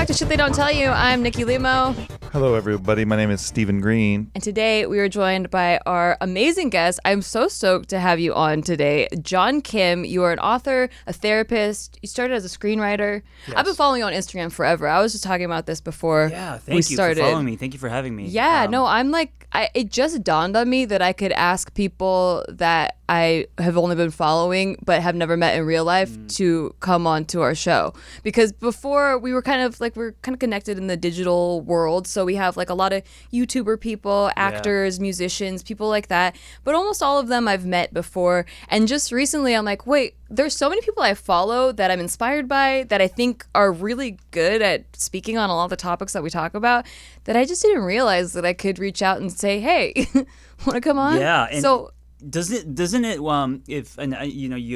back to Shit They Don't Tell You. I'm Nikki Limo. Hello, everybody. My name is Stephen Green. And today we are joined by our amazing guest. I'm so stoked to have you on today. John Kim, you are an author, a therapist. You started as a screenwriter. Yes. I've been following you on Instagram forever. I was just talking about this before we started. For following me. Thank you for having me. Yeah, it just dawned on me that I could ask people that I have only been following but have never met in real life to come on to our show. Because before we were kind of connected in the digital world. So we have like a lot of YouTuber people, actors, musicians, people like that. But almost all of them I've met before. And just recently I'm like, wait, there's so many people I follow that I'm inspired by that I think are really good at speaking on a lot of the topics that we talk about that I just didn't realize that I could reach out and say, hey, want to come on? Yeah. And so doesn't it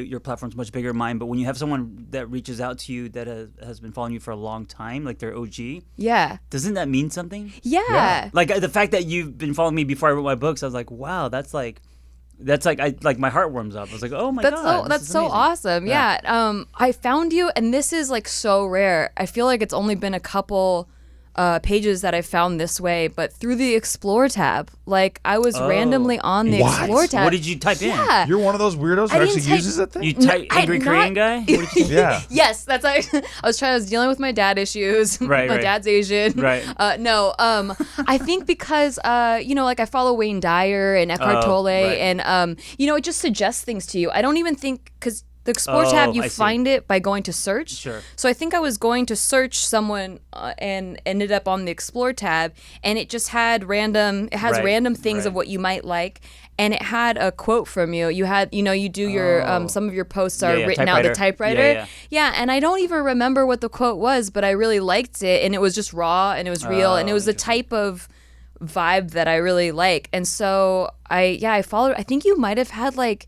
your platform's much bigger than mine, but when you have someone that reaches out to you that has been following you for a long time, like they're OG, doesn't that mean something? Yeah. Like the fact that you've been following me before I wrote my books, I was like, wow, that's like my heart warms up. I was like, oh my god, that's so amazing. awesome. Yeah. I found you, and this is like so rare. I feel like it's only been a couple pages that I found this way, but through the Explore tab. Like I was randomly on the Explore tab. What did you type in? You're one of those weirdos who actually uses that thing? You type angry Korean guy? Yeah. Yes, that's I was dealing with my dad issues. Right. My dad's Asian. Right. I think because I follow Wayne Dyer and Eckhart Tolle, and it just suggests things to you. I don't even think because the Explore tab, you find it by going to search. Sure. So I think I was going to search someone and ended up on the Explore tab, and it just had random things of what you might like, and it had a quote from you. You had, you do your some of your posts are written out the typewriter. Yeah, and I don't even remember what the quote was, but I really liked it, and it was just raw and it was real, and it was the type of vibe that I really like, and so I followed. I think you might have had like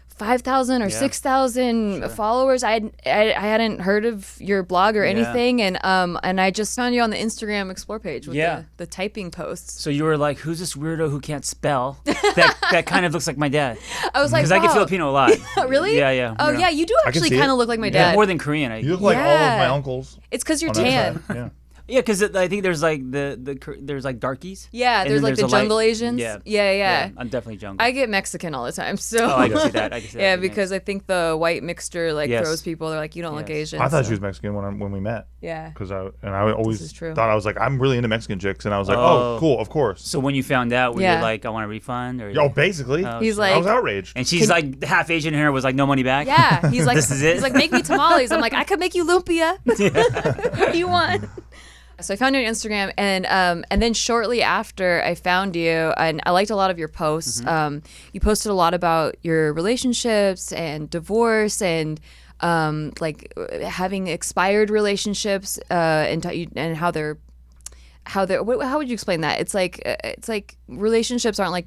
5,000 or 6,000 followers. I hadn't heard of your blog or anything, and I just found you on the Instagram Explore page with the typing posts. So you were like, who's this weirdo who can't spell? That kind of looks like my dad. I was like, because I get Filipino a lot. Really? Yeah. Oh yeah, you do actually kind of look like my dad. More than Korean. You look like all of my uncles. It's because you're tan. Yeah. Yeah, because I think there's like there's like darkies. Yeah, there's like the jungle Asians. Yeah. I'm definitely jungle. I get Mexican all the time, so. I can see that. Yeah, because I think the white mixture throws people. They're like, you don't look Asian. I thought she was Mexican when we met. Yeah. Because I always thought I was like, I'm really into Mexican chicks, and I was like, oh, cool, of course. So when you found out, were you like, I want a refund? Or basically. He's like, I was outraged. And she's like half Asian, and her was like, no money back. Yeah, he's like, this is it. He's like, make me tamales. I'm like, I could make you lumpia. What do you want? So I found you on Instagram, and then shortly after I found you, and I liked a lot of your posts. You posted a lot about your relationships and divorce and like having expired relationships and how would you explain that? It's like relationships aren't like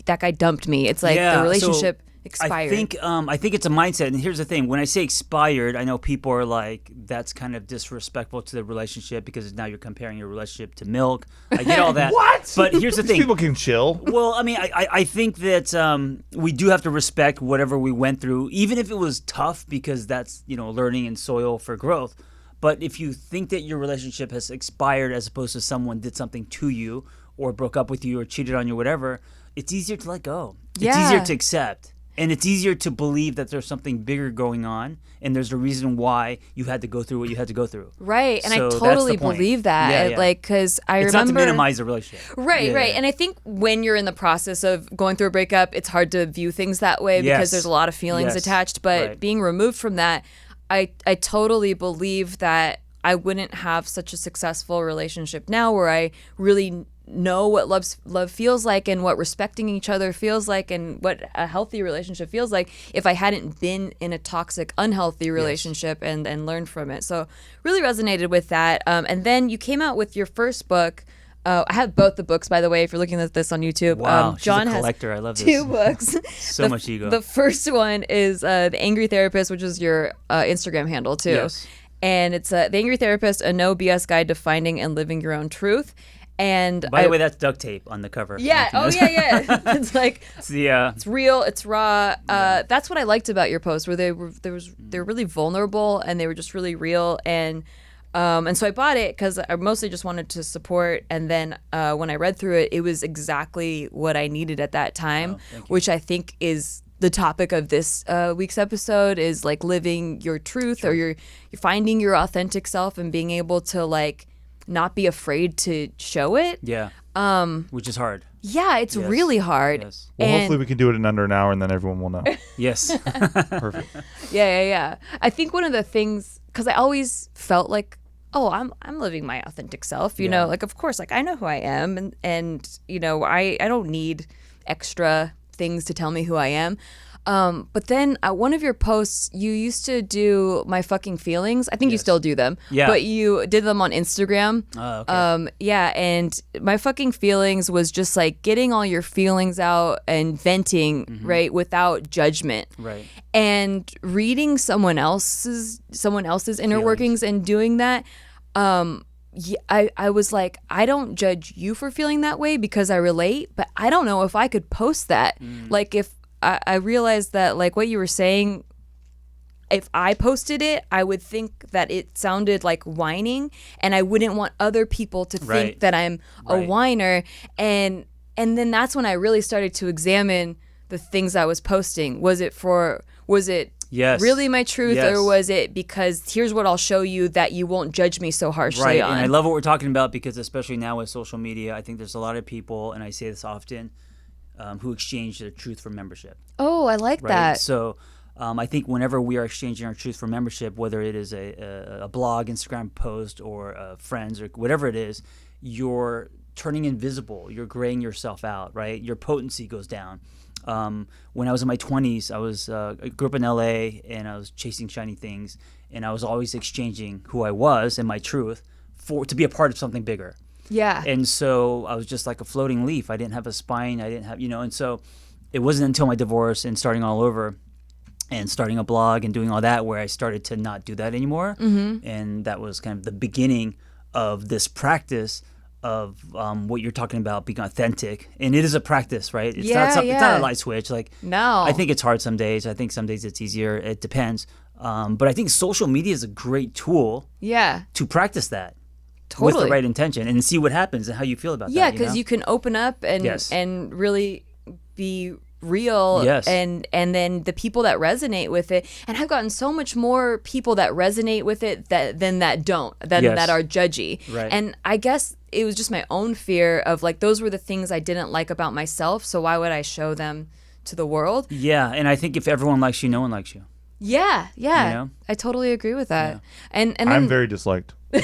that guy dumped me. It's like the relationship expired. I think it's a mindset. And here's the thing: when I say expired, I know people are like, that's kind of disrespectful to the relationship because now you're comparing your relationship to milk. I get all that. What? But here's the thing: people can chill. Well, I mean, I think that we do have to respect whatever we went through, even if it was tough, because that's learning and soil for growth. But if you think that your relationship has expired as opposed to someone did something to you or broke up with you or cheated on you, whatever, it's easier to let go. It's easier to accept. And it's easier to believe that there's something bigger going on, and there's a reason why you had to go through what you had to go through. Right, and I totally believe that. Yeah. Like, because I remember... It's not to minimize the relationship. Right. And I think when you're in the process of going through a breakup, it's hard to view things that way because there's a lot of feelings attached. But being removed from that, I totally believe that I wouldn't have such a successful relationship now where I really know what love feels like and what respecting each other feels like and what a healthy relationship feels like if I hadn't been in a toxic, unhealthy relationship and learned from it. So really resonated with that. And then you came out with your first book. I have both the books, by the way, if you're looking at this on YouTube. Wow, John she's a collector. I love has this. 2 books. So much ego. The first one is The Angry Therapist, which is your Instagram handle, too. Yes. And it's The Angry Therapist, a no BS guide to finding and living your own truth. And by the way, that's duct tape on the cover. Yeah. Oh, yeah. It's like it's real. It's raw. That's what I liked about your posts, where they were really vulnerable and they were just really real. And And so I bought it because I mostly just wanted to support. And then when I read through it, it was exactly what I needed at that time, which I think is the topic of this week's episode, is like living your truth, or you're finding your authentic self and being able to like not be afraid to show it. Yeah. Which is hard. Yeah, it's really hard. Yes. Well, hopefully we can do it in under an hour and then everyone will know. Yes. Perfect. Yeah. I think one of the things, because I always felt like, oh, I'm living my authentic self, you know, like, of course, like I know who I am, and you know, I don't need extra things to tell me who I am. But then one of your posts, you used to do my fucking feelings. I think you still do them. Yeah. But you did them on Instagram. Oh, okay. Yeah, and my fucking feelings was just like getting all your feelings out and venting, right, without judgment. Right. And reading someone else's inner workings and doing that, I was like, I don't judge you for feeling that way because I relate, but I don't know if I could post that. Like, if I realized that, like what you were saying, if I posted it, I would think that it sounded like whining, and I wouldn't want other people to think that I'm a whiner. And then that's when I really started to examine the things I was posting. Was it really my truth, or was it because here's what I'll show you that you won't judge me so harshly on? And I love what we're talking about, because especially now with social media, I think there's a lot of people, and I say this often, who exchange their truth for membership. Oh, I like that. So I think whenever we are exchanging our truth for membership, whether it is a blog, Instagram post, or friends, or whatever it is, you're turning invisible. You're graying yourself out, right? Your potency goes down. When I was in my 20s, I grew up in LA, and I was chasing shiny things, and I was always exchanging who I was and my truth to be a part of something bigger. Yeah. And so I was just like a floating leaf. I didn't have a spine. I didn't have, and so it wasn't until my divorce and starting all over and starting a blog and doing all that where I started to not do that anymore. And that was kind of the beginning of this practice of what you're talking about, being authentic. And it is a practice, right? It's not a light switch. Like, no. I think it's hard some days. I think some days it's easier. It depends. But I think social media is a great tool to practice that. Totally. With the right intention, and see what happens and how you feel about that. Yeah, because you can open up and really be real. Yes. And then the people that resonate with it, and I've gotten so much more people that resonate with it than that don't, that are judgy. Right. And I guess it was just my own fear of like, those were the things I didn't like about myself, so why would I show them to the world? Yeah, and I think if everyone likes you, no one likes you. Yeah. I totally agree with that. And then, I'm very disliked. But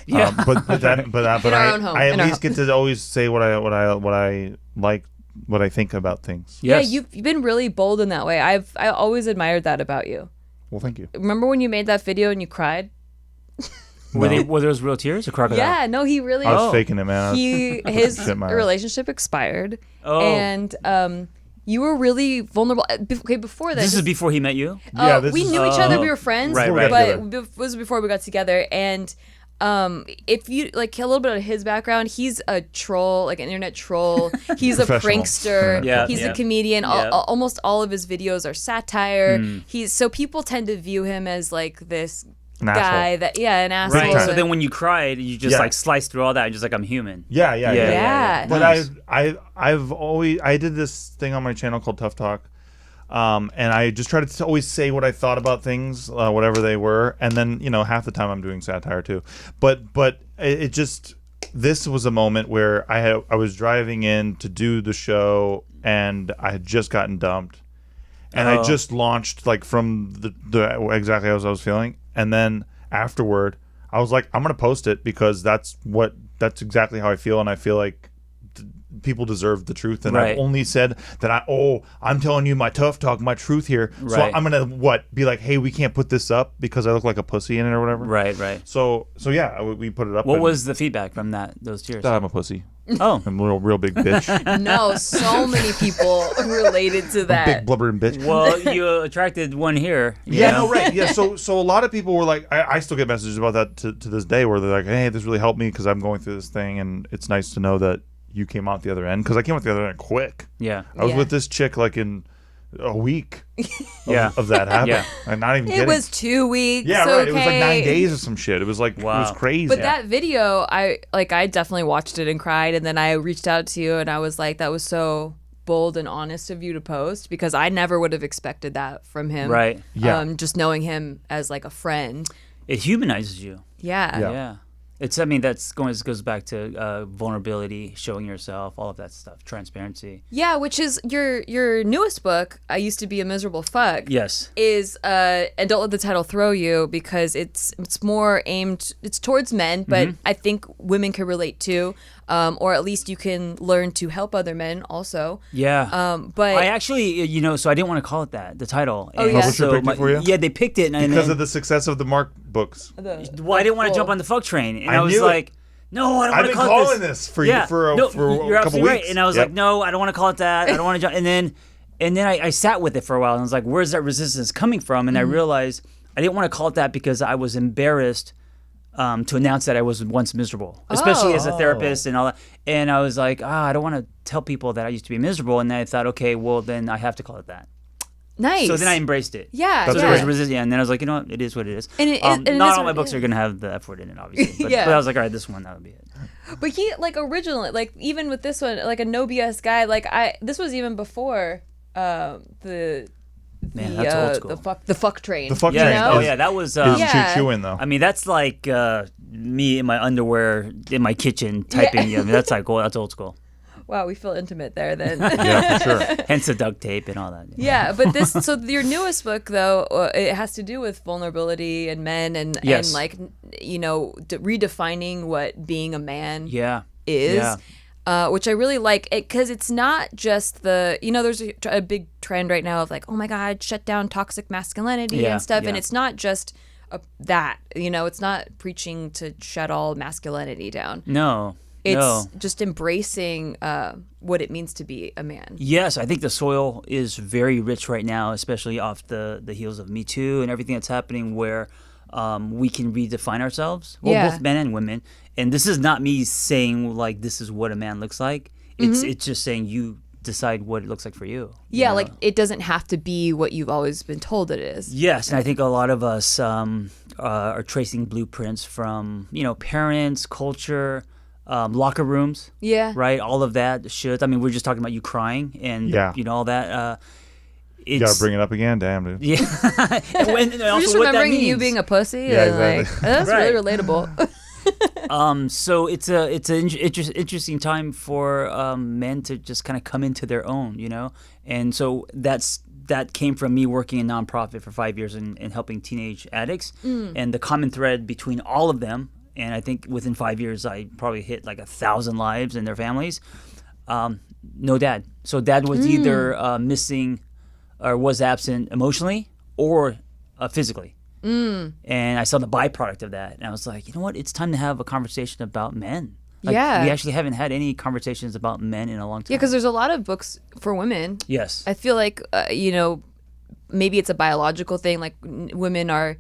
I at least get to always say what I like, what I think about things. Yes. Yeah, you've been really bold in that way. I always admired that about you. Well, thank you. Remember when you made that video and you cried? No. Were those real tears or crocodile? Yeah, no, he really. I was faking it, man. His relationship expired, and you were really vulnerable. Okay, before that. This is before he met you? We knew each other. We were friends, right. But it was before we got together. And if you like a little bit of his background, he's a troll, like an internet troll. He's a prankster. He's a comedian. Almost all of his videos are satire. So people tend to view him as like this guy an asshole. Right. So then when you cried, you just like sliced through all that and just like, I'm human. Yeah. But nice. I did this thing on my channel called Tough Talk, and I just tried to always say what I thought about things, whatever they were, and then half the time I'm doing satire too. But it just, this was a moment where I was driving in to do the show, and I had just gotten dumped, and I just launched like from the exactly as I was feeling. And then afterward, I was like, I'm going to post it because that's exactly how I feel. And I feel like people deserve the truth. And I've only said that I'm telling you my tough talk, my truth here. So I'm going to be like, hey, we can't put this up because I look like a pussy in it or whatever. Right. So yeah, we put it up. What was the feedback from those tears? That I'm a pussy. Oh. I'm a real big bitch. No, so many people related to that. Big blubbering bitch. Well, you attracted one here. Right. Yeah. So a lot of people were like, I still get messages about that to this day where they're like, hey, this really helped me because I'm going through this thing, and it's nice to know that you came out the other end, because I came out the other end quick. Yeah. I was with this chick like in a week Yeah. of that happened. Yeah. I'm not even It kidding. was 2 weeks. Yeah, right. It was like 9 okay. days or some shit. It was like, it was crazy. But that video, I definitely watched it and cried, and then I reached out to you and I was like, that was so bold and honest of you to post, because I never would have expected that from him. Right. Yeah. Just knowing him as like a friend. It humanizes you. Yeah. Yeah. It's, I mean, goes back to vulnerability, showing yourself, all of that stuff, transparency. Yeah, which is your newest book, I Used to Be a Miserable Fuck. Yes. Is and don't let the title throw you, because it's more aimed, it's towards men, but I think women can relate too, or at least you can learn to help other men also. Yeah. But I actually, so I didn't want to call it that, the title. Oh, yeah? Publisher So picked it for you? Yeah, they picked it. because of the success of the Mark books. Well, I didn't want to jump on the fuck train, and I I was knew it. like, no, I don't I've want been to call calling it this for yeah. you for a you're couple absolutely weeks. right. And I was Yep. like, no, I don't want to call it that. I don't want to jump. And then I sat with it for a while, and I was like, where's that resistance coming from? And I realized I didn't want to call it that because I was embarrassed to announce that I was once miserable, especially as a therapist and all that. And I was like, I don't want to tell people that I used to be miserable. And then I thought, okay, well, then I have to call it that. nice. So then I embraced it. Yeah, So That's there was great. resistance, and then I was like, you know what, it is what it is. And it not is all my what it books are is. going to have the F word in it, obviously. But, Yeah. but I was like, all right, this one, that'll be it. But he, like, originally, like, even with this one, like a no BS guy, like, this was even before the Man, that's old school. the fuck train. The fuck Yeah, train oh is- yeah, that was. is Yeah. chewing though. I mean, that's like me in my underwear in my kitchen typing. Yeah. I mean, that's like that's old school. Wow, we feel intimate there then. Yeah, for sure. Hence the duct tape and all that. Yeah, but so your newest book though, it has to do with vulnerability and men and Yes. like redefining what being a man Yeah. is. Yeah. Which I really like, because it's not just there's a big trend right now of like, oh my God, shut down toxic masculinity Yeah, and stuff. And yeah. it's not just that, it's not preaching to shut all masculinity down. No. It's no. just embracing what it means to be a man. Yes, I think the soil is very rich right now, especially off the heels of Me Too and everything that's happening, where we can redefine ourselves. Well, Yeah. both men and women. And this is not me saying like this is what a man looks like. It's just saying you decide what it looks like for you. Yeah, you know? like it doesn't have to be what you've always been told it is. Yes, and I think a lot of us are tracing blueprints from parents, culture, locker rooms. Yeah. Right, all of that should. I mean, we're just talking about you crying and Yeah. all that. You gotta bring it up again, damn dude. Yeah, and We're also just what that remembering you means. being a pussy. Yeah, and exactly. that's Right. really relatable. So it's an interesting time for men to just kind of come into their own, and so that came from me working in nonprofit for 5 years and helping teenage addicts, and the common thread between all of them, and I think within 5 years I probably hit like 1,000 lives and their families. No dad, so dad was either missing or was absent emotionally or physically. And I saw the byproduct of that, and I was like, you know what? It's time to have a conversation about men. Like, Yeah. we actually haven't had any conversations about men in a long time. Yeah, because there's a lot of books for women. Yes. I feel like, maybe it's a biological thing. Like women are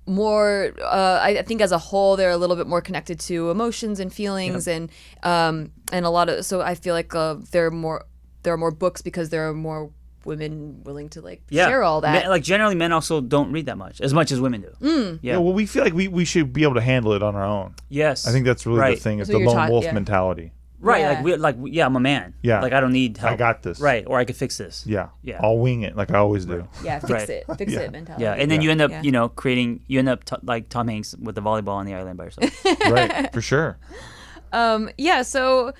more, I think as a whole, they're a little bit more connected to emotions and feelings, and a lot of. So I feel like there are more books because there are more women willing to share all that. Men, generally, men also don't read that much as women do. Yeah, well, we feel like we should be able to handle it on our own. Yes. I think that's really Right. the thing. It's That's the what you're lone taught, wolf yeah. mentality. Right. Yeah. I'm a man. Yeah. Like I don't need help. I got this. Right. Or I could fix this. Yeah. Yeah. I'll wing it like I always do. Yeah, fix Right. it mentality. Yeah. And then Yeah. you end up, Yeah. like Tom Hanks with the volleyball on the island by yourself. Right. For sure. So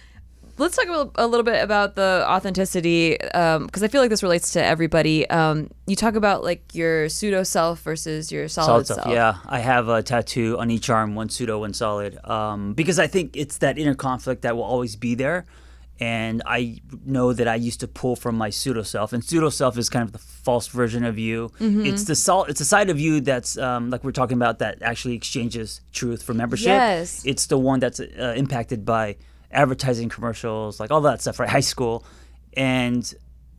let's talk a little bit about the authenticity, because I feel like this relates to everybody. You talk about like your pseudo self versus your solid self. Yeah, I have a tattoo on each arm, one pseudo, one solid, because I think it's that inner conflict that will always be there. And I know that I used to pull from my pseudo self, and pseudo self is kind of the false version of you. It's the side of you that's like we're talking about, that actually exchanges truth for membership. Yes. It's the one that's impacted by advertising, commercials, like all that stuff, right? High school. And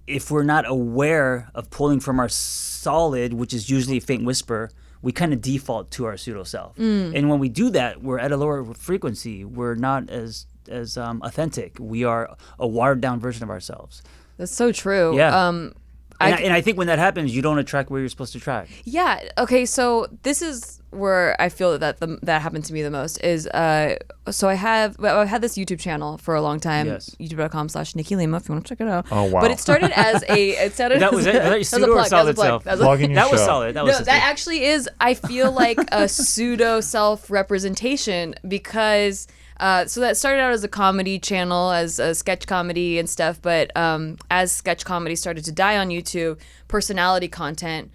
if we're not aware of pulling from our solid, which is usually a faint whisper, we kind of default to our pseudo self. And when we do that, we're at a lower frequency. We're not as authentic. We are a watered down version of ourselves. That's so true. Yeah. And I think when that happens, you don't attract where you're supposed to attract. Yeah. Okay. So this is where I feel that that happened to me the most is so I've had this YouTube channel for a long time. Yes. YouTube.com/Nikki Limo if you want to check it out. Oh wow. But it started as That was it? Was that your pseudo or solid self? Plugging your That was show. solid. That was That actually is, I feel like, a pseudo self-representation because so that started out as a comedy channel, as a sketch comedy and stuff, but as sketch comedy started to die on YouTube, personality content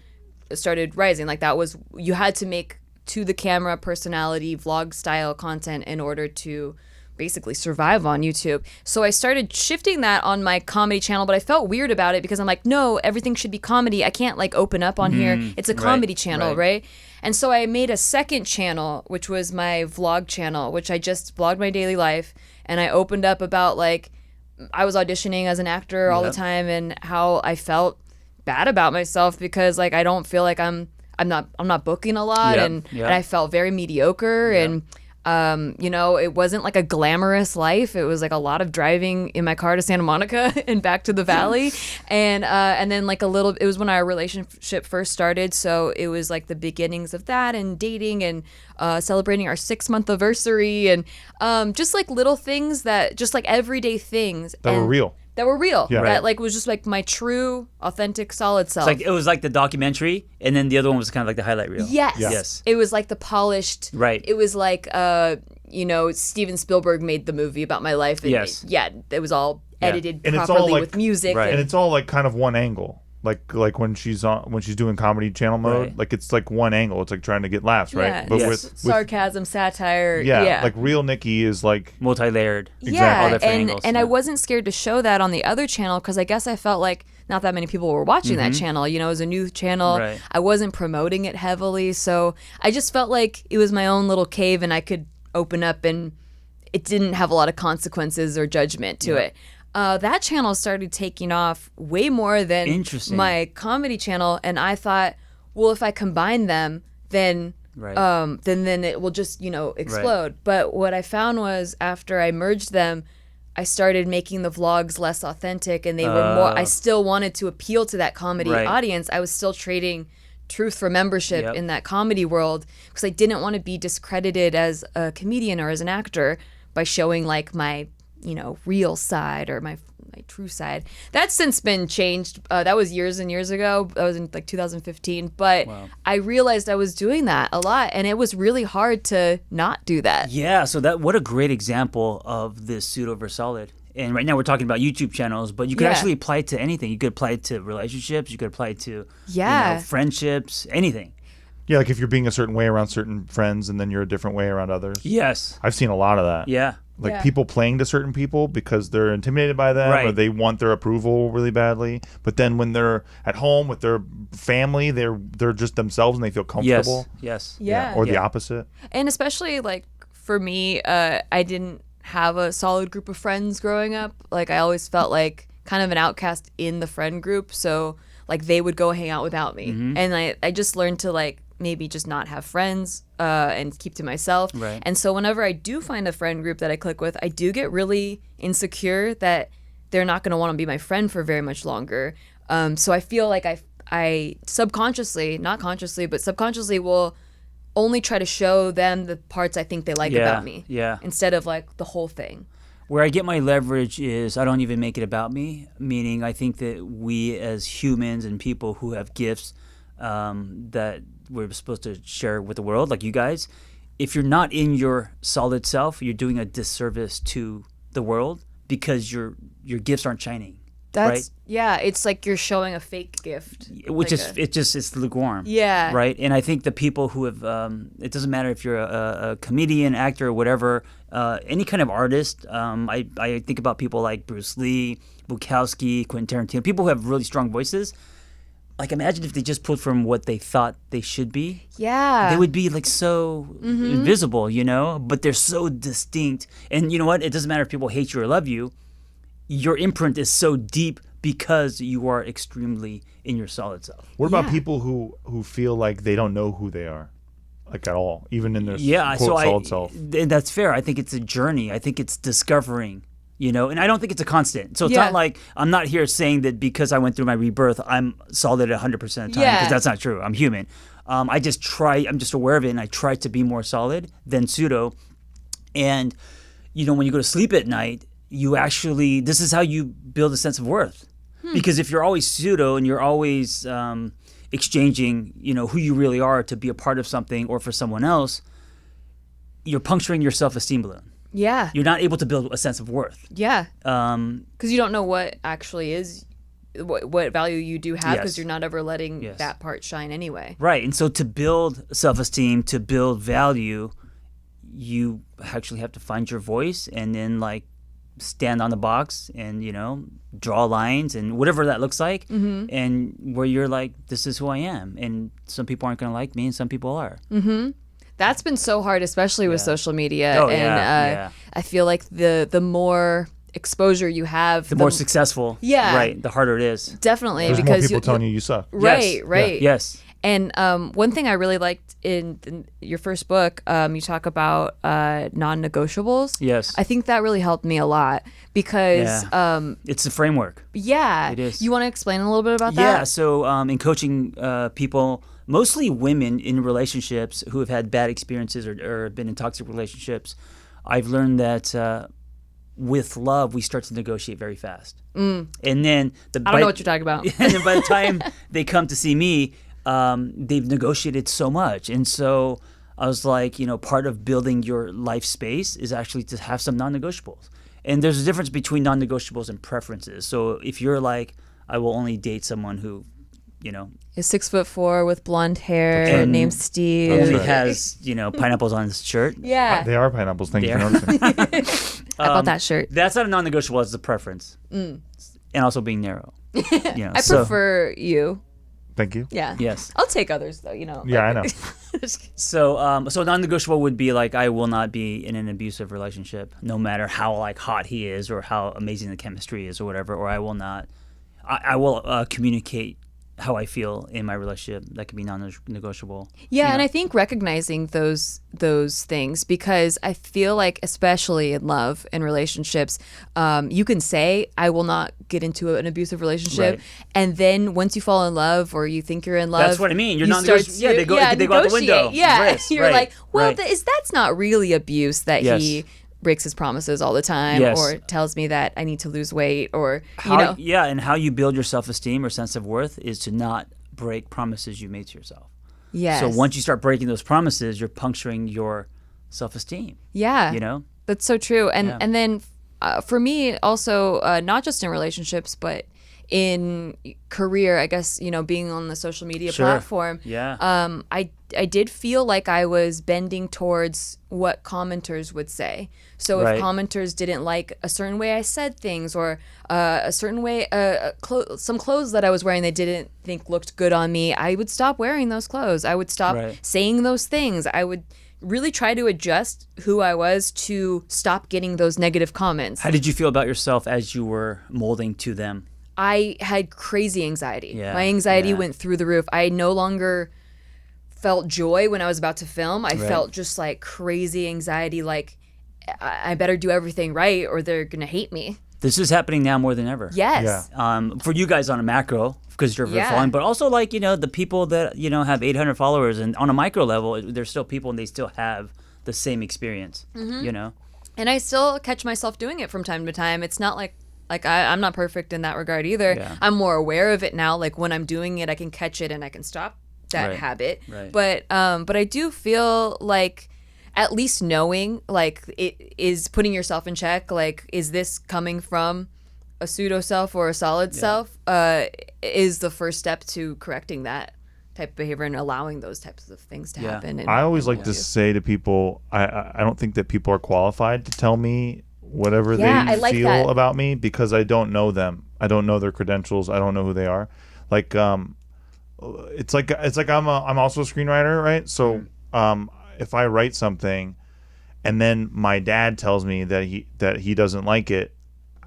started rising. Like that was, you had to make to the camera personality vlog style content in order to basically survive on YouTube. So I started shifting that on my comedy channel, but I felt weird about it because I'm like, no, everything should be comedy. I can't like open up on here. It's a comedy channel, right? And so I made a second channel, which was my vlog channel, which I just vlogged my daily life. And I opened up about like, I was auditioning as an actor all the time and how I felt bad about myself because like, I don't feel like I'm not booking a lot and I felt very mediocre and you know, it wasn't like a glamorous life. It was like a lot of driving in my car to Santa Monica and back to the valley. And then like it was when our relationship first started. So it was like the beginnings of that and dating and celebrating our 6-month anniversary and just like little things that just like everyday things that were real. That were real. Yeah. That like was just like my true, authentic, solid self. It's like it was like the documentary, and then the other one was kind of like the highlight reel. Yes. It was like the polished. Right. It was like you know, Steven Spielberg made the movie about my life. And it was all edited and properly it's all like, with music. Right. And it's all like kind of one angle. Like when she's doing comedy channel mode, like it's like one angle. It's like trying to get laughs, right? Yeah. But with sarcasm, satire. like real Nikki is like multi-layered. Yeah, all different angles. And I wasn't scared to show that on the other channel because I guess I felt like not that many people were watching that channel. You know, it was a new channel. Right. I wasn't promoting it heavily, so I just felt like it was my own little cave, and I could open up, and it didn't have a lot of consequences or judgment to it. That channel started taking off way more than my comedy channel, and I thought, well, if I combine them, then then it will just, you know, explode. But what I found was after I merged them, I started making the vlogs less authentic, and they were more. I still wanted to appeal to that comedy audience. I was still trading truth for membership in that comedy world because I didn't want to be discredited as a comedian or as an actor by showing like my, you know, real side or my true side. That's since been changed. That was years and years ago. That was in like 2015. But I realized I was doing that a lot, and it was really hard to not do that. Yeah. So what a great example of this pseudo versus solid. And right now we're talking about YouTube channels, but you could actually apply it to anything. You could apply it to relationships. You could apply it to you know, friendships, anything. Yeah, like if you're being a certain way around certain friends and then you're a different way around others. Yes. I've seen a lot of that. Yeah. Like people playing to certain people because they're intimidated by them or they want their approval really badly. But then when they're at home with their family, they're just themselves and they feel comfortable. Yes. Yeah. Or the opposite. And especially like for me, I didn't have a solid group of friends growing up. Like I always felt like kind of an outcast in the friend group. So like they would go hang out without me. And I just learned to like maybe just not have friends and keep to myself. Right. And so whenever I do find a friend group that I click with, I do get really insecure that they're not going to want to be my friend for very much longer. So I feel like I subconsciously, not consciously, but subconsciously will only try to show them the parts I think they like about me. Yeah. Instead of like the whole thing. Where I get my leverage is I don't even make it about me, meaning I think that we as humans and people who have gifts that we're supposed to share with the world, like you guys, if you're not in your solid self, you're doing a disservice to the world because your gifts aren't shining. That's it's like you're showing a fake gift. Which like is it's lukewarm. Yeah. Right? And I think the people who have it doesn't matter if you're a comedian, actor, or whatever, any kind of artist. I think about people like Bruce Lee, Bukowski, Quentin Tarantino, people who have really strong voices. Like imagine if they just pulled from what they thought they should be. Yeah. They would be like so invisible, you know, but they're so distinct. And you know what? It doesn't matter if people hate you or love you. Your imprint is so deep because you are extremely in your solid self. What about people who feel like they don't know who they are, like at all, even in their quote, solid self? And that's fair. I think it's a journey. I think it's discovering And I don't think it's a constant. So it's Yeah. not like I'm not here saying that because I went through my rebirth, I'm solid 100% of the time, because that's not true. I'm human. I'm just aware of it, and I try to be more solid than pseudo. And, when you go to sleep at night, this is how you build a sense of worth. Because if you're always pseudo and you're always exchanging, who you really are to be a part of something or for someone else, you're puncturing your self-esteem balloon. Yeah. You're not able to build a sense of worth. Yeah. Because you don't know what actually is, what value you do have, because you're not ever letting that part shine anyway. Right. And so to build self-esteem, to build value, you actually have to find your voice and then stand on the box and, draw lines and whatever that looks like. Mm-hmm. And where you're like, this is who I am. And some people aren't going to like me and some people are. Mm-hmm. That's been so hard, especially with social media. Oh, and I feel like the more exposure you have, the more successful. Yeah. Right. The harder it is. Definitely. There's because more people telling you suck. Right, yes. right. Yeah. Yes. And one thing I really liked in your first book, you talk about non-negotiables. Yes. I think that really helped me a lot because... it's a framework. Yeah. It is. You want to explain a little bit about that? Yeah. So in coaching people, mostly women in relationships who have had bad experiences or been in toxic relationships, I've learned that with love, we start to negotiate very fast. And then... I don't know what you're talking about. And then by the time they come to see me... they've negotiated so much. And so I was like, part of building your life space is actually to have some non-negotiables. And there's a difference between non-negotiables and preferences. So if you're like, I will only date someone who, is 6'4" with blonde hair, named Steve. Only has, pineapples on his shirt. Yeah. They are pineapples. Thank you for noticing. I bought that shirt. That's not a non-negotiable, it's a preference. And also being narrow. I prefer you. Thank you. Yeah. Yes. I'll take others though, Yeah, I know. So non-negotiable would be like, I will not be in an abusive relationship, no matter how hot he is or how amazing the chemistry is or whatever. Or I will not. I will communicate how I feel in my relationship. That could be non-negotiable. Yeah, and I think recognizing those things, because I feel like, especially in love and relationships, you can say, I will not get into an abusive relationship, right. And then once you fall in love or you think you're in love, that's what I mean. You're non-negotiable. Yeah, they go out the window. Yeah, Risk, you're right, like, well, right. That's not really abuse that he breaks his promises all the time, yes. or tells me that I need to lose weight, or Yeah, and how you build your self-esteem or sense of worth is to not break promises you made to yourself. Yes. So once you start breaking those promises, you're puncturing your self-esteem. Yeah. That's so true. And then for me also, not just in relationships, but in career, I guess, being on the social media platform, I did feel like I was bending towards what commenters would say. So if commenters didn't like a certain way I said things, or a certain way, some clothes that I was wearing they didn't think looked good on me, I would stop wearing those clothes. I would stop saying those things. I would really try to adjust who I was to stop getting those negative comments. How did you feel about yourself as you were molding to them? I had crazy anxiety. Yeah, my anxiety went through the roof. I no longer felt joy when I was about to film. I felt just like crazy anxiety, like I better do everything right or they're going to hate me. This is happening now more than ever. Yes. Yeah. For you guys on a macro, because you're following, but also the people that, have 800 followers, and on a micro level, there's still people and they still have the same experience, And I still catch myself doing it from time to time. It's not like I'm not perfect in that regard either. Yeah. I'm more aware of it now. Like when I'm doing it, I can catch it and I can stop that habit. Right. But I do feel like at least knowing, like, it is putting yourself in check. Like, is this coming from a pseudo self or a solid self? Is the first step to correcting that type of behavior and allowing those types of things to happen. And I always like to say to people, I don't think that people are qualified to tell me whatever they feel about me, because I don't know them. I don't know their credentials. I don't know who they are. Like, it's like I'm also a screenwriter, right? So if I write something and then my dad tells me that he doesn't like it,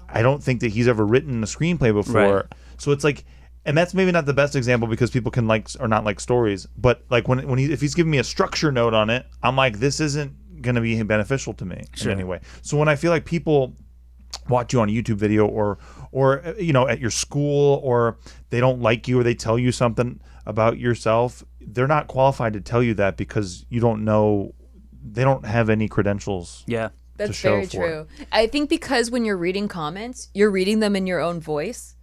I don't think that he's ever written a screenplay before. Right. So it's like, and that's maybe not the best example because people can like or not like stories, but like if he's giving me a structure note on it, I'm like, this isn't going to be beneficial to me in any way. So when I feel like people watch you on a YouTube video or at your school, or they don't like you, or they tell you something about yourself, they're not qualified to tell you that because you don't know, they don't have any credentials. Yeah. That's very true. I think because when you're reading comments, you're reading them in your own voice.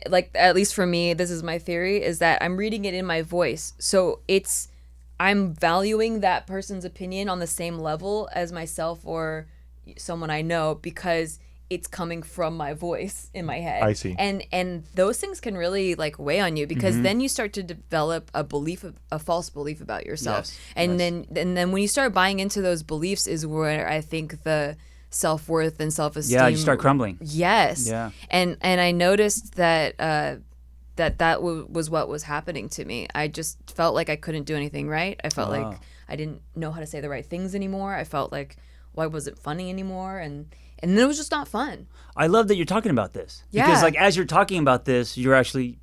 Like, at least for me, this is my theory, is that I'm reading it in my voice. So I'm valuing that person's opinion on the same level as myself or someone I know, because it's coming from my voice in my head. I see. And those things can really like weigh on you, because then you start to develop a false belief about yourself. Yes. And Yes. then when you start buying into those beliefs is where I think the self-worth and self-esteem You start crumbling. Yes. Yeah. And I noticed that that was what was happening to me. I just felt like I couldn't do anything right. I felt like I didn't know how to say the right things anymore. I felt like, I wasn't funny anymore, and it was just not fun. I love that you're talking about this. Yeah. Because like as you're talking about this, you're actually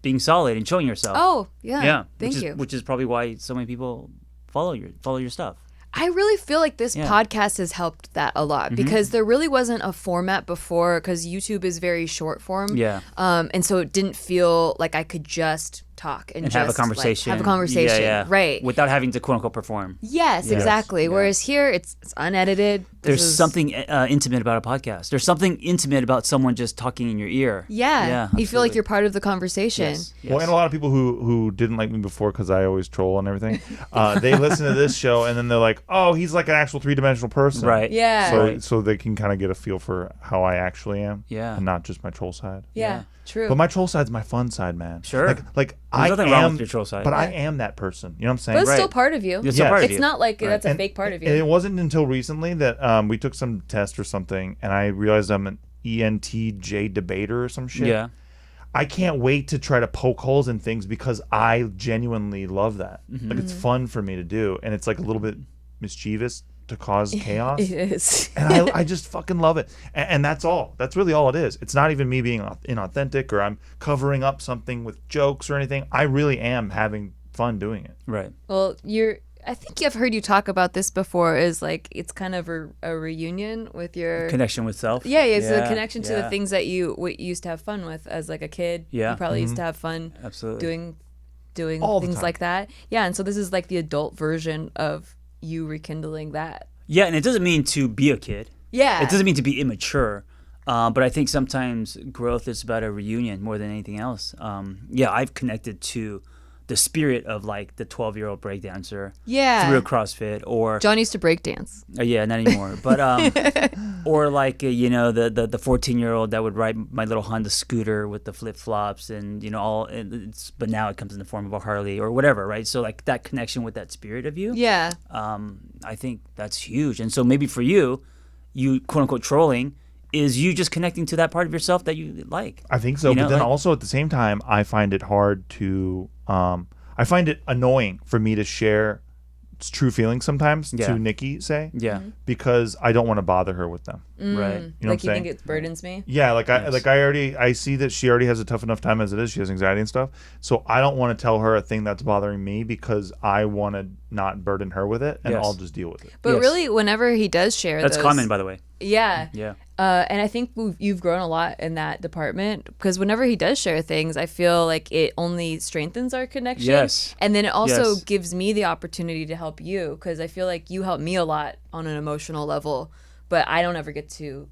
being solid and showing yourself. Oh, yeah. Yeah. Thank you. Which is probably why so many people follow your stuff. I really feel like this podcast has helped that a lot, because there really wasn't a format before, because YouTube is very short form. Yeah. And so it didn't feel like I could just talk and just have a conversation. Have a conversation. Yeah. Right. Without having to quote unquote perform. Yes, exactly. Yeah. Whereas here it's unedited. There's something intimate about a podcast. There's something intimate about someone just talking in your ear. Yeah. You feel like you're part of the conversation. Yes. Well, and a lot of people who didn't like me before because I always troll and everything, they listen to this show and then they're like, oh, he's like an actual three-dimensional person. Right. Yeah. So they can kind of get a feel for how I actually am. Yeah. And not just my troll side. Yeah. True. But my troll side's my fun side, man. Sure. Like There's nothing wrong with your troll side. But I am that person. You know what I'm saying? But it's still part of you. It's still part of It's you. not like that's a And- fake part of you. And it wasn't until recently that we took some test or something, and I realized I'm an ENTJ debater or some shit. Yeah. I can't wait to try to poke holes in things because I genuinely love that. Like, it's fun for me to do, and it's like a little bit mischievous to cause chaos. It is. And I just fucking love it. And that's all. That's really all it is. It's not even me being inauthentic or I'm covering up something with jokes or anything. I really am having fun doing it. Right. Well, I think I've heard you talk about this before, is like it's kind of a reunion with your Connection with self. Yeah, it's a connection to the yeah. things that you used to have fun with as like a kid. Yeah. You probably used to have fun Absolutely. doing All the things time. like that. Yeah, and so this is like the adult version of you rekindling that. Yeah, and it doesn't mean to be a kid. Yeah. It doesn't mean to be immature. But I think sometimes growth is about a reunion more than anything else. I've connected to the spirit of like the 12-year-old breakdancer through a CrossFit, or John used to break dance. yeah, not anymore. But or like the 14-year-old that would ride my little Honda scooter with the flip flops and but now it comes in the form of a Harley or whatever, right? So like that connection with that spirit of you. Yeah. I think that's huge. And so maybe for you quote unquote trolling is you just connecting to that part of yourself that you like. I think so. You know, But then like- also at the same time, I find it hard to, I find it annoying for me to share true feelings sometimes Yeah. to Nikki, say. Yeah. Because I don't want to bother her with them. Right. You know what I'm Like you saying? think it burdens me? Yeah, I see that she already has a tough enough time as it is. She has anxiety and stuff. So I don't want to tell her a thing that's bothering me because I want to not burden her with it, and Yes. I'll just deal with it. But Yes. really, whenever he does share That's those, common, by the way. Yeah. Yeah. And I think you've grown a lot in that department, because whenever he does share things, I feel like it only strengthens our connection. Yes. And then it also Yes. gives me the opportunity to help you, because I feel like you help me a lot on an emotional level, but I don't ever get to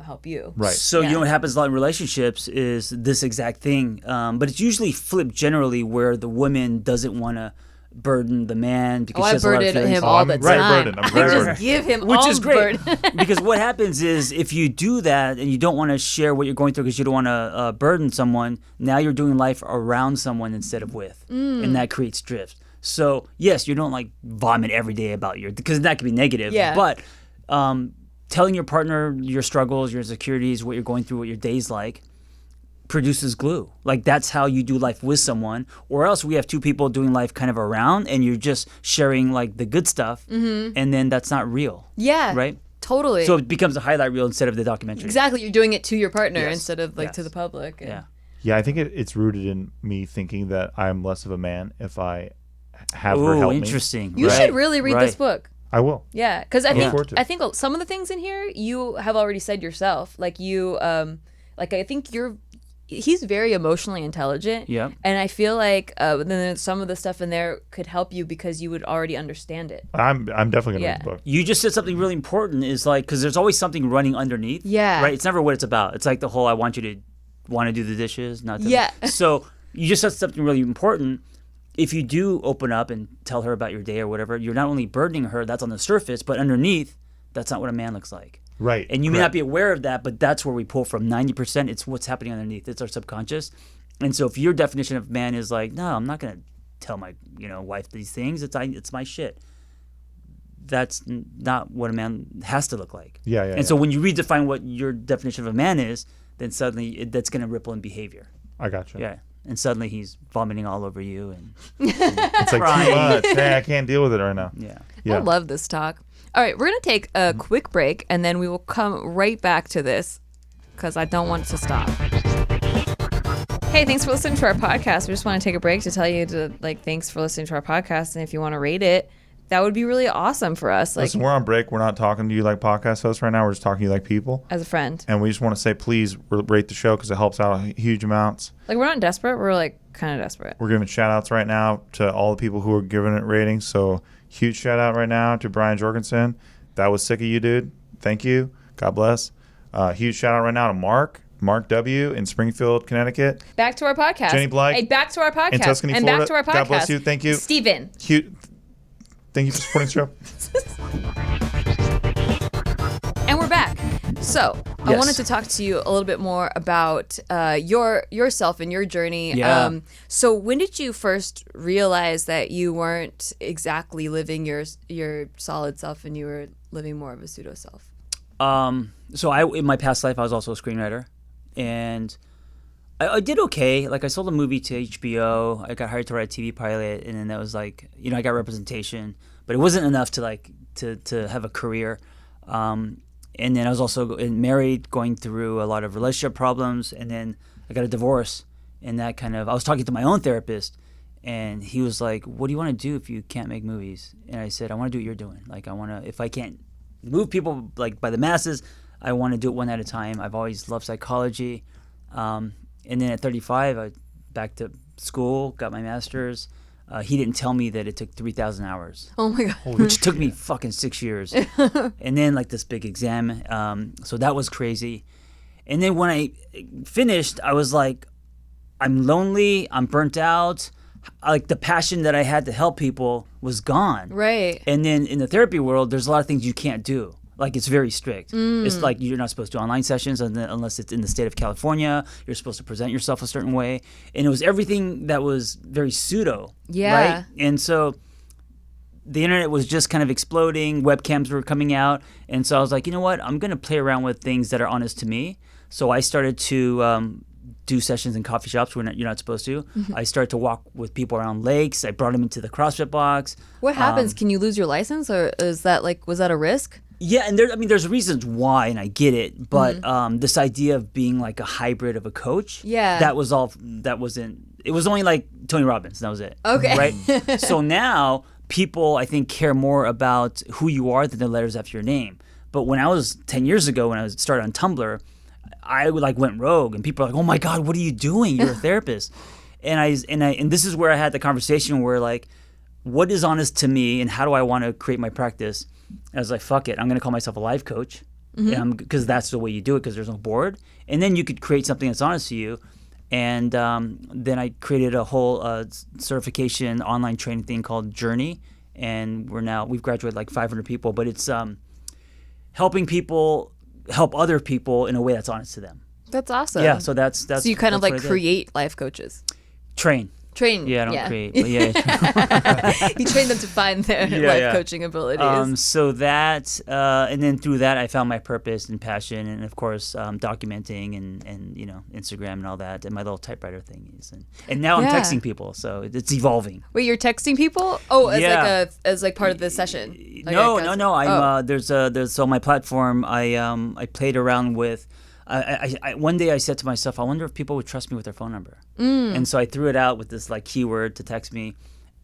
help you. Right. So Yeah. you know what happens a lot in relationships is this exact thing, but it's usually flipped generally where the woman doesn't want to burden the man because Oh, she I has a lot of burden feelings. him all I'm the very time. burdened. I'm very I just burdened. give him Which all is great burden. because what happens is if you do that and you don't want to share what you're going through because you don't want to burden someone, now you're doing life around someone instead of with, and that creates drift. So yes, you don't like vomit every day about because that could be negative. Yeah. But telling your partner your struggles, your insecurities, what you're going through, what your day's like, produces glue. Like that's how you do life with someone, or else we have two people doing life kind of around and you're just sharing like the good stuff, and then that's not real. Yeah. Right? Totally. So it becomes a highlight reel instead of the documentary. exactly. You're doing it to your partner Yes. instead of to Yes. the public. And- Yeah. Yeah, I think it's rooted in me thinking that I'm less of a man if I have her Oh, help me. interesting. You Right, should really read this right. book. I will. Yeah, because forward to it. I think some of the things in here you have already said yourself. Like you, like I think he's very emotionally intelligent. Yeah. And I feel like then some of the stuff in there could help you because you would already understand it. I'm definitely gonna read the book. You just said something really important. Is like because there's always something running underneath. Yeah. Right. It's never what it's about. It's like the whole I want you to want to do the dishes, not to. Yeah. So you just said something really important. If you do open up and tell her about your day or whatever, you're not only burdening her, that's on the surface, but underneath, that's not what a man looks like. Right. And you may not be aware of that, but that's where we pull from. 90%, it's what's happening underneath. It's our subconscious. And so if your definition of man is like, no, I'm not going to tell my wife these things. It's my shit. That's not what a man has to look like. Yeah. And so when you redefine what your definition of a man is, then suddenly that's going to ripple in behavior. I gotcha. Yeah. And suddenly he's vomiting all over you. And It's like too much. Hey, I can't deal with it right now. yeah. I love this talk. All right, we're going to take a quick break, and then we will come right back to this because I don't want it to stop. Hey, thanks for listening to our podcast. We just want to take a break to tell you thanks for listening to our podcast, and if you want to rate it, that would be really awesome for us. Listen, we're on break. We're not talking to you like podcast hosts right now. We're just talking to you like people. As a friend. And we just want to say, please rate the show because it helps out huge amounts. Like, we're not desperate. We're, like, kind of desperate. We're giving shout-outs right now to all the people who are giving it ratings. So, huge shout-out right now to Brian Jorgensen. That was sick of you, dude. Thank you. God bless. Huge shout-out right now to Mark W. in Springfield, Connecticut. Back to our podcast. Jenny Blythe. Hey, back to our podcast. In Tuscany, and Florida. back to our podcast. God bless you. Thank you. Steven. Thank you for supporting the show. And we're back. So I Yes. wanted to talk to you a little bit more about yourself and your journey. Yeah. So when did you first realize that you weren't exactly living your solid self and you were living more of a pseudo self? So in my past life, I was also a screenwriter, and I did okay. Like I sold a movie to HBO. I got hired to write a TV pilot, and then that was like, I got representation, but it wasn't enough to have a career. And then I was also married, going through a lot of relationship problems, and then I got a divorce, and that I was talking to my own therapist, and he was like, "What do you want to do if you can't make movies?" And I said, "I want to do what you're doing. Like if I can't move people like by the masses, I want to do it one at a time. I've always loved psychology." And then at 35, I back to school, got my master's. He didn't tell me that it took 3,000 hours. Oh my God. Which took me fucking 6 years. And then like this big exam. So that was crazy. And then when I finished, I was like, I'm lonely, I'm burnt out. Like the passion that I had to help people was gone. Right. And then in the therapy world, there's a lot of things you can't do. Like it's very strict. It's like you're not supposed to do online sessions unless it's in the state of California. You're supposed to present yourself a certain way. And it was everything that was very pseudo. Yeah. Right? And so the internet was just kind of exploding. Webcams were coming out. And so I was like, you know what? I'm going to play around with things that are honest to me. So I started to do sessions in coffee shops where you're not supposed to. I started to walk with people around lakes. I brought them into the CrossFit box. What happens? Can you lose your license, or was that a risk? Yeah, and there's reasons why, and I get it, but this idea of being like a hybrid of a coach, it was only like Tony Robbins, and that was it. Okay. Right? So now people, I think, care more about who you are than the letters after your name. But when I was 10 years ago, when I started on Tumblr, I went rogue, and people are like, "Oh my God, what are you doing? You're a therapist." And this is where I had the conversation where like, what is honest to me, and how do I want to create my practice? I was like, fuck it, I'm going to call myself a life coach, because that's the way you do it, because there's no board. And then you could create something that's honest to you. And then I created a whole certification online training thing called Journey. And we've graduated like 500 people, but it's helping people help other people in a way that's honest to them. That's awesome. Yeah, so that's so you kind of like create life coaches. Train. Yeah, I don't create, but yeah. You train them to find their coaching abilities. So that, and then through that, I found my purpose and passion, and of course, documenting and Instagram and all that, and my little typewriter thingies, and now I'm texting people, so it's evolving. Wait, you're texting people? Oh, as like part of the session? Like No. I'm so my platform. I played around with. I one day I said to myself, I wonder if people would trust me with their phone number. And so I threw it out with this like keyword to text me,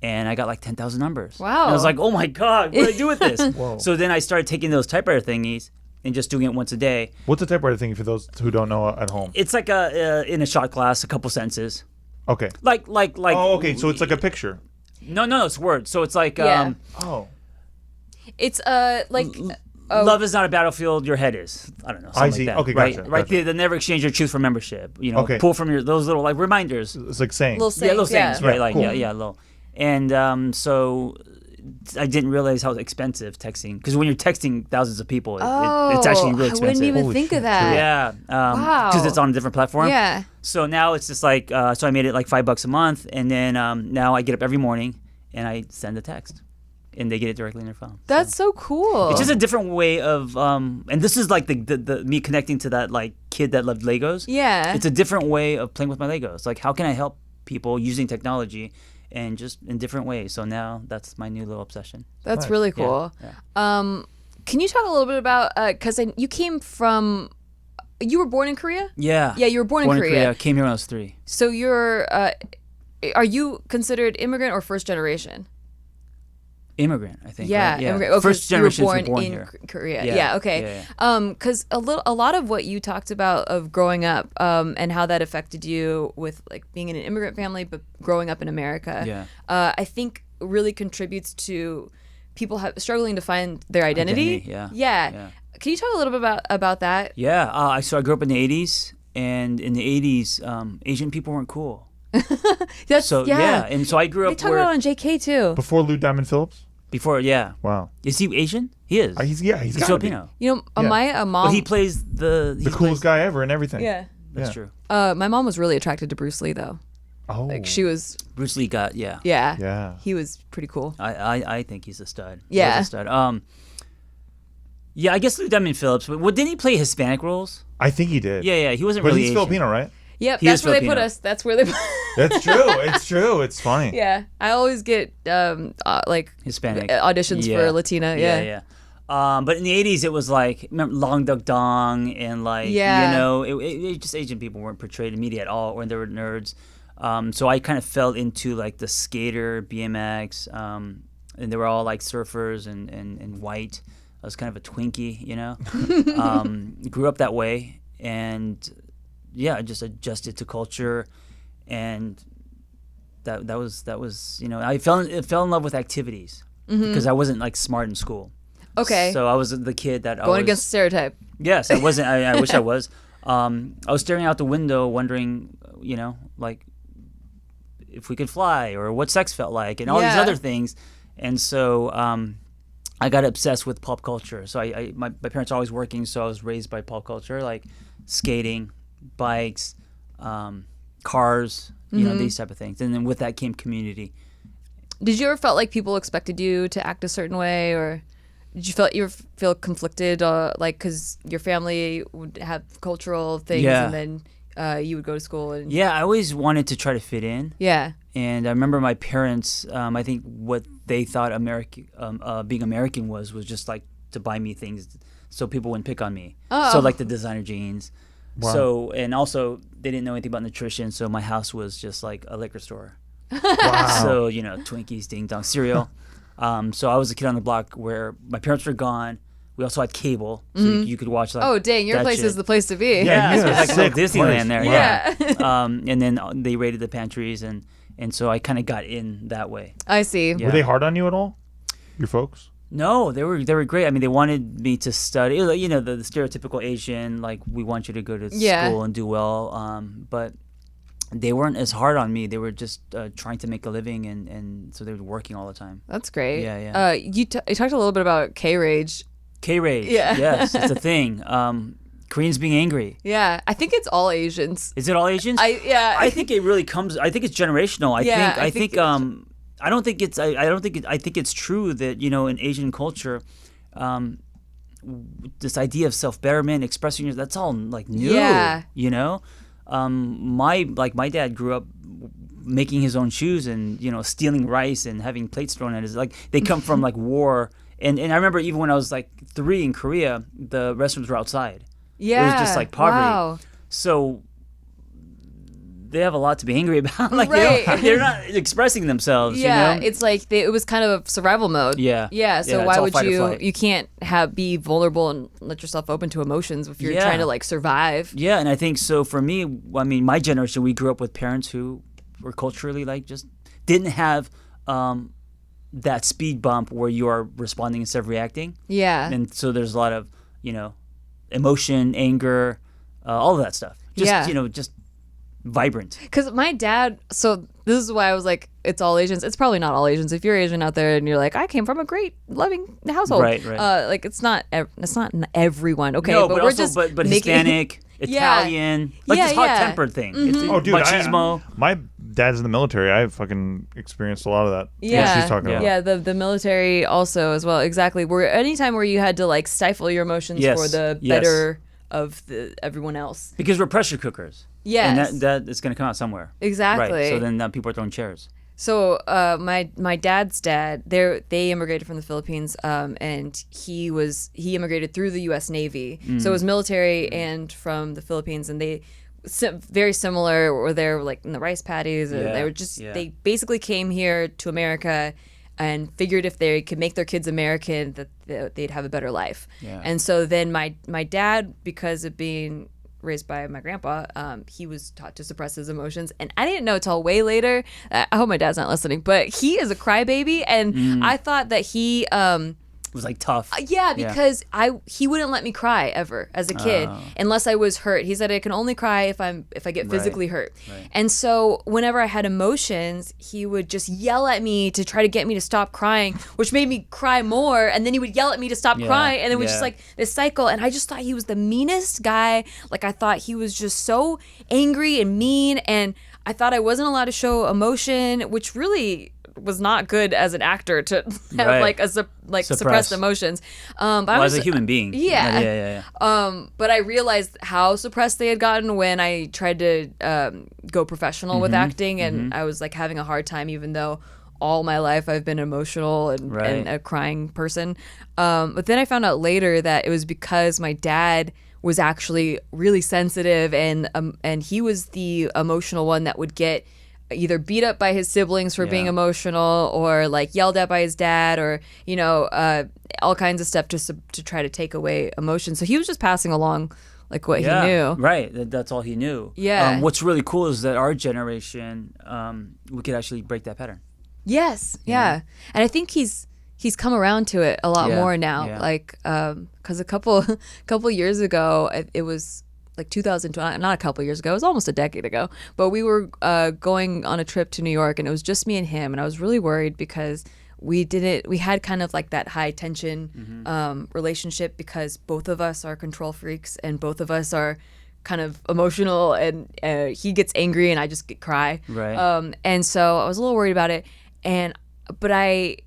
and I got like 10,000 numbers. Wow. And I was like, oh my God, what do I do with this? Whoa. So then I started taking those typewriter thingies and just doing it once a day. What's a typewriter thing for those who don't know at home? It's like in a short class, a couple sentences. Okay. Like. Oh, okay. So it's like a picture. No, it's words. So it's like, Yeah. Oh. It's like love is not a battlefield, your head is. I don't know. I Something see. Like that, Okay, right? gotcha, Right. gotcha. They never exchange your truth for membership. You know, Okay. pull from those little like reminders. It's like saying. little sayings. Little sayings, right? Yeah, Like cool. little. And so I didn't realize how expensive texting, because when you're texting thousands of people, it's actually really expensive. I wouldn't even Holy think shit, of that. Yeah, Wow. because it's on a different platform. Yeah. So now it's just like, so I made it like $5 a month, and then now I get up every morning and I send a text, and they get it directly in their phone. That's so cool. It's just a different way of, and this is like the me connecting to that like kid that loved Legos. Yeah. It's a different way of playing with my Legos. Like, how can I help people using technology, and just in different ways? So now that's my new little obsession. That's Nice. really cool. Yeah. Can you talk a little bit about because you came from, you were born in Korea? Yeah. Yeah, you were born in Korea. Came here when I was 3. So you're, are you considered immigrant or first generation? Immigrant, I think. Yeah, right? Yeah. immigrant. Oh, 'cause First generation you were born in here. Korea. Yeah, Yeah, okay. yeah, Because a lot of what you talked about of growing up, and how that affected you with like being in an immigrant family, but growing up in America, Yeah. I think really contributes to people struggling to find their identity. Yeah. Yeah. Yeah. Can you talk a little bit about that? Yeah. So I grew up in the 80s, and in the 80s, Asian people weren't cool. That's So and so I grew They up talk where about it on JK too. Before Lou Diamond Phillips? before. Yeah. Wow. Is he Asian? He is. He's He's gotta be. Filipino. You know, Yeah. my mom. But he plays the Coolest guy ever and everything. Yeah. That's Yeah. true. My mom was really attracted to Bruce Lee though. Oh. Like she was. Bruce Lee got yeah. Yeah. He was pretty cool. I think he's a stud. Yeah. He was a stud. Yeah, I guess Lou Diamond Phillips. But didn't he play Hispanic roles? I think he did. Yeah. He wasn't But really he's Asian. Filipino, right? Yep, He that's is where they put Filipino. us. That's where they. That's true. It's true. It's funny. Yeah, I always get like Hispanic auditions Yeah. for Latina. Yeah. But in the 80s, it was like, remember Long Duk Dong, and like, Yeah. you know, it just Asian people weren't portrayed in media at all, when they were nerds. So I kind of fell into like the skater, BMX, and they were all like surfers and white. I was kind of a Twinkie, you know. Grew up that way, and yeah, I just adjusted to culture, and that was you know, I fell in love with activities because I wasn't like smart in school. Okay. So I was the kid that Going against the stereotype. Yes, I wasn't. I wish I was. I was staring out the window, wondering, you know, like if we could fly or what sex felt like, and all these Yeah. other things. And so I got obsessed with pop culture. So my parents are always working, so I was raised by pop culture, like skating, bikes, cars, you know, these type of things. And then with that came community. Did you ever felt like people expected you to act a certain way, or did you feel conflicted, like because your family would have cultural things, Yeah. and then you would go to school and Yeah, I always wanted to try to fit in. yeah. And I remember my parents, I think what they thought being American was just like to buy me things so people wouldn't pick on me. Oh. So like the designer jeans. Wow. So, and also they didn't know anything about nutrition, so my house was just like a liquor store. Wow. So, you know, Twinkies, Ding Dong, cereal. So I was a kid on the block where my parents were gone. We also had cable, so you could watch like. Oh dang, your that place shit. is the place to be. Yeah, you so had it's a like a little sick Disneyland place. there. Yeah. Yeah. And then they raided the pantries, and so I kind of got in that way. I see. Yeah. Were they hard on you at all? Your folks? No, they were great. I mean, they wanted me to study. You know, the stereotypical Asian, like we want you to go to Yeah. school and do well. But they weren't as hard on me. They were just trying to make a living, and so they were working all the time. That's great. Yeah, yeah. You talked a little bit about K-Rage. K-Rage, Yeah. yes, it's a thing. Koreans being angry. Yeah, I think it's all Asians. Is it all Asians? I think it really comes. I think it's generational. I Yeah, think. I I think think. I don't think it's. I don't think. I think it's true that, you know, in Asian culture, this idea of self-betterment, expressing yourself, that's all like new. Yeah. You know, my dad grew up making his own shoes and, you know, stealing rice and having plates thrown at his, like, they come from like war. And I remember even when I was like 3 in Korea, the restrooms were outside. yeah. It was just like poverty. Wow. So they have a lot to be angry about. Like Right. they're not expressing themselves. Yeah, you know? it's like it was kind of a survival mode. Yeah. Yeah, so Yeah, it's why all would fight or you flight. you can't be vulnerable and let yourself open to emotions if you're Yeah. trying to like survive. Yeah, and I think so for me, I mean, my generation, we grew up with parents who were culturally like just didn't have that speed bump where you are responding instead of reacting. Yeah. And so there's a lot of, emotion, anger, all of that stuff. Just, Yeah. Just vibrant. Because my dad, so this is why I was like, it's all Asians. It's probably not all Asians. If you're Asian out there and you're like, I came from a great, loving household. Right. Like it's not everyone. Okay, No, but but we're also, just but making- Hispanic, Yeah. Italian, like Yeah, this yeah. hot-tempered thing. It's Oh, dude, machismo. my dad's in the military. I fucking experienced a lot of that. Yeah, What she's talking about. Yeah, the military also as well. Exactly. Where anytime where you had to like stifle your emotions Yes, for the yes. better of everyone else. Because we're pressure cookers. Yes. And that is going to come out somewhere. Exactly. Right. So then people are throwing chairs. So my dad's dad, they immigrated from the Philippines, and he immigrated through the U.S. Navy. So it was military and from the Philippines, and they very similar. Or they're like in the rice paddies, and they were just they basically came here to America and figured if they could make their kids American, that they'd have a better life. Yeah. And so then my dad, because of being raised by my grandpa, he was taught to suppress his emotions, and I didn't know till way later. I hope my dad's not listening, but he is a crybaby, and I thought that he It was like tough. yeah, because he wouldn't let me cry ever as a kid unless I was hurt. He said I can only cry if I get physically hurt. Right. And so whenever I had emotions, he would just yell at me to try to get me to stop crying, which made me cry more. And then he would yell at me to stop crying, and it was just like this cycle. And I just thought he was the meanest guy. Like I thought he was just so angry and mean, and I thought I wasn't allowed to show emotion, which really was not good as an actor to have like suppressed emotions. But I was as a human being. Yeah. But I realized how suppressed they had gotten when I tried to go professional with acting, and I was like having a hard time, even though all my life I've been emotional and a crying person. But then I found out later that it was because my dad was actually really sensitive, and he was the emotional one that would get either beat up by his siblings for being emotional, or like yelled at by his dad, or all kinds of stuff to try to take away emotion. So he was just passing along like what he knew. Right. That's all he knew. Yeah. What's really cool is that our generation, we could actually break that pattern. Yes. Yeah. And I think he's come around to it a lot more now. Yeah. Like, because a couple years ago, it was like 2020, not a couple years ago, it was almost a decade ago, but we were going on a trip to New York, and it was just me and him, and I was really worried because we had kind of like that high tension relationship, because both of us are control freaks, and both of us are kind of emotional, and he gets angry and I just cry. Right. And so I was a little worried about it, but I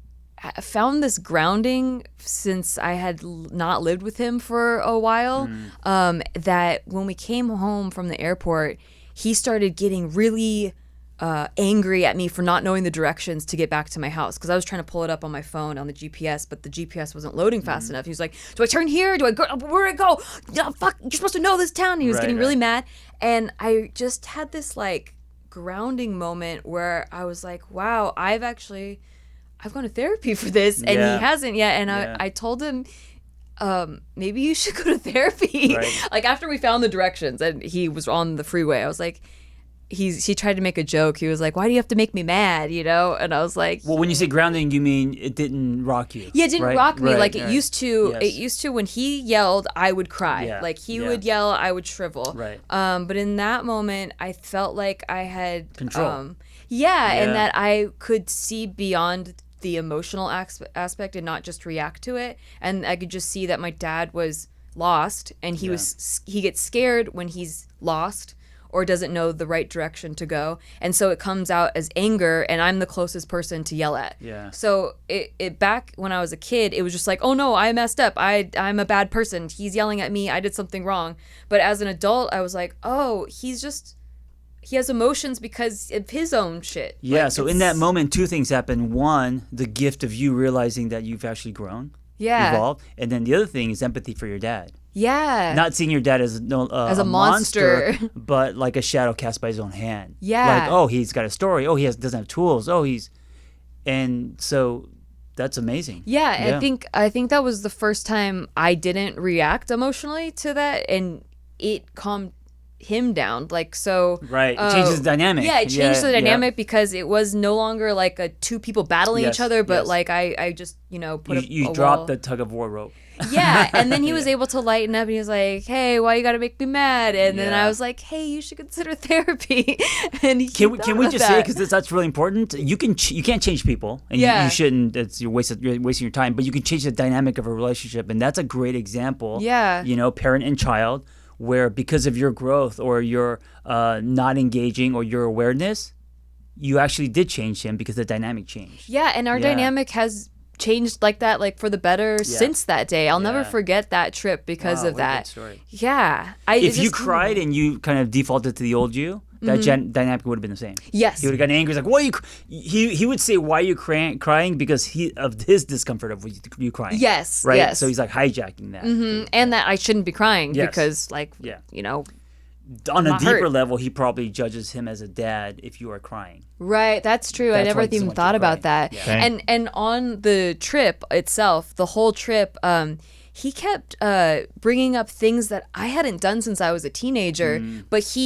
found this grounding since I had not lived with him for a while, that when we came home from the airport, he started getting really angry at me for not knowing the directions to get back to my house, because I was trying to pull it up on my phone on the GPS, but the GPS wasn't loading fast enough. He was like, do I turn here? Do I go? Where do I go? No, fuck, you're supposed to know this town. And he was getting really mad, and I just had this like grounding moment where I was like, wow, I've gone to therapy for this, and he hasn't yet. And I told him, maybe you should go to therapy. Right. Like after we found the directions and he was on the freeway, I was like, he tried to make a joke. He was like, why do you have to make me mad? And I was like, Well, when you say grounding, you mean it didn't rock you. yeah, it didn't rock me like it used to. Yes. It used to. When he yelled, I would cry. Yeah. Like he would yell, I would shrivel. Right. But in that moment, I felt like I had Control. Yeah, and that I could see beyond the emotional aspect and not just react to it. And I could just see that my dad was lost, and he gets scared when he's lost or doesn't know the right direction to go, and so it comes out as anger, and I'm the closest person to yell at. Yeah. So it back when I was a kid, it was just like, oh no, I messed up, I'm a bad person, he's yelling at me, I did something wrong. But as an adult, I was like, oh, he has emotions because of his own shit. Yeah, Like, so in that moment, two things happen. One, the gift of you realizing that you've actually grown, evolved, and then the other thing is empathy for your dad. Yeah. Not seeing your dad as as a monster, but like a shadow cast by his own hand. Yeah. Like, oh, he's got a story. Oh, doesn't have tools. Oh, and so that's amazing. Yeah, I think that was the first time I didn't react emotionally to that, and it calmed him down. Like, so right, it changes the dynamic. Yeah, it changed the dynamic because it was no longer like two people battling each other, but like I just put you a dropped wall. the tug of war rope. Yeah, and then he was able to lighten up, and he was like, "Hey, why you gotta make me mad?" And then I was like, "Hey, you should consider therapy." And can we just say, because that's really important? You can't change people, and you shouldn't. You're wasting your time. But you can change the dynamic of a relationship, and that's a great example. Yeah, parent and child, where because of your growth or your not engaging or your awareness, you actually did change him because the dynamic changed. Yeah, and our dynamic has changed like that, like for the better since that day. I'll never forget that trip because of that. Good story. Yeah. If you cried and you kind of defaulted to the old you, that dynamic would have been the same. Yes. He would have gotten angry. He's like, "Why are you?" He would say, "Why are you crying?" Because of his discomfort of you crying. Yes. Right. Yes. So he's like hijacking that. And that I shouldn't be crying because, like, on a deeper hurt. level, he probably judges him as a dad if you are crying. Right, that's true. I never even thought about that. Yeah. And on the trip itself, the whole trip, he kept bringing up things that I hadn't done since I was a teenager. But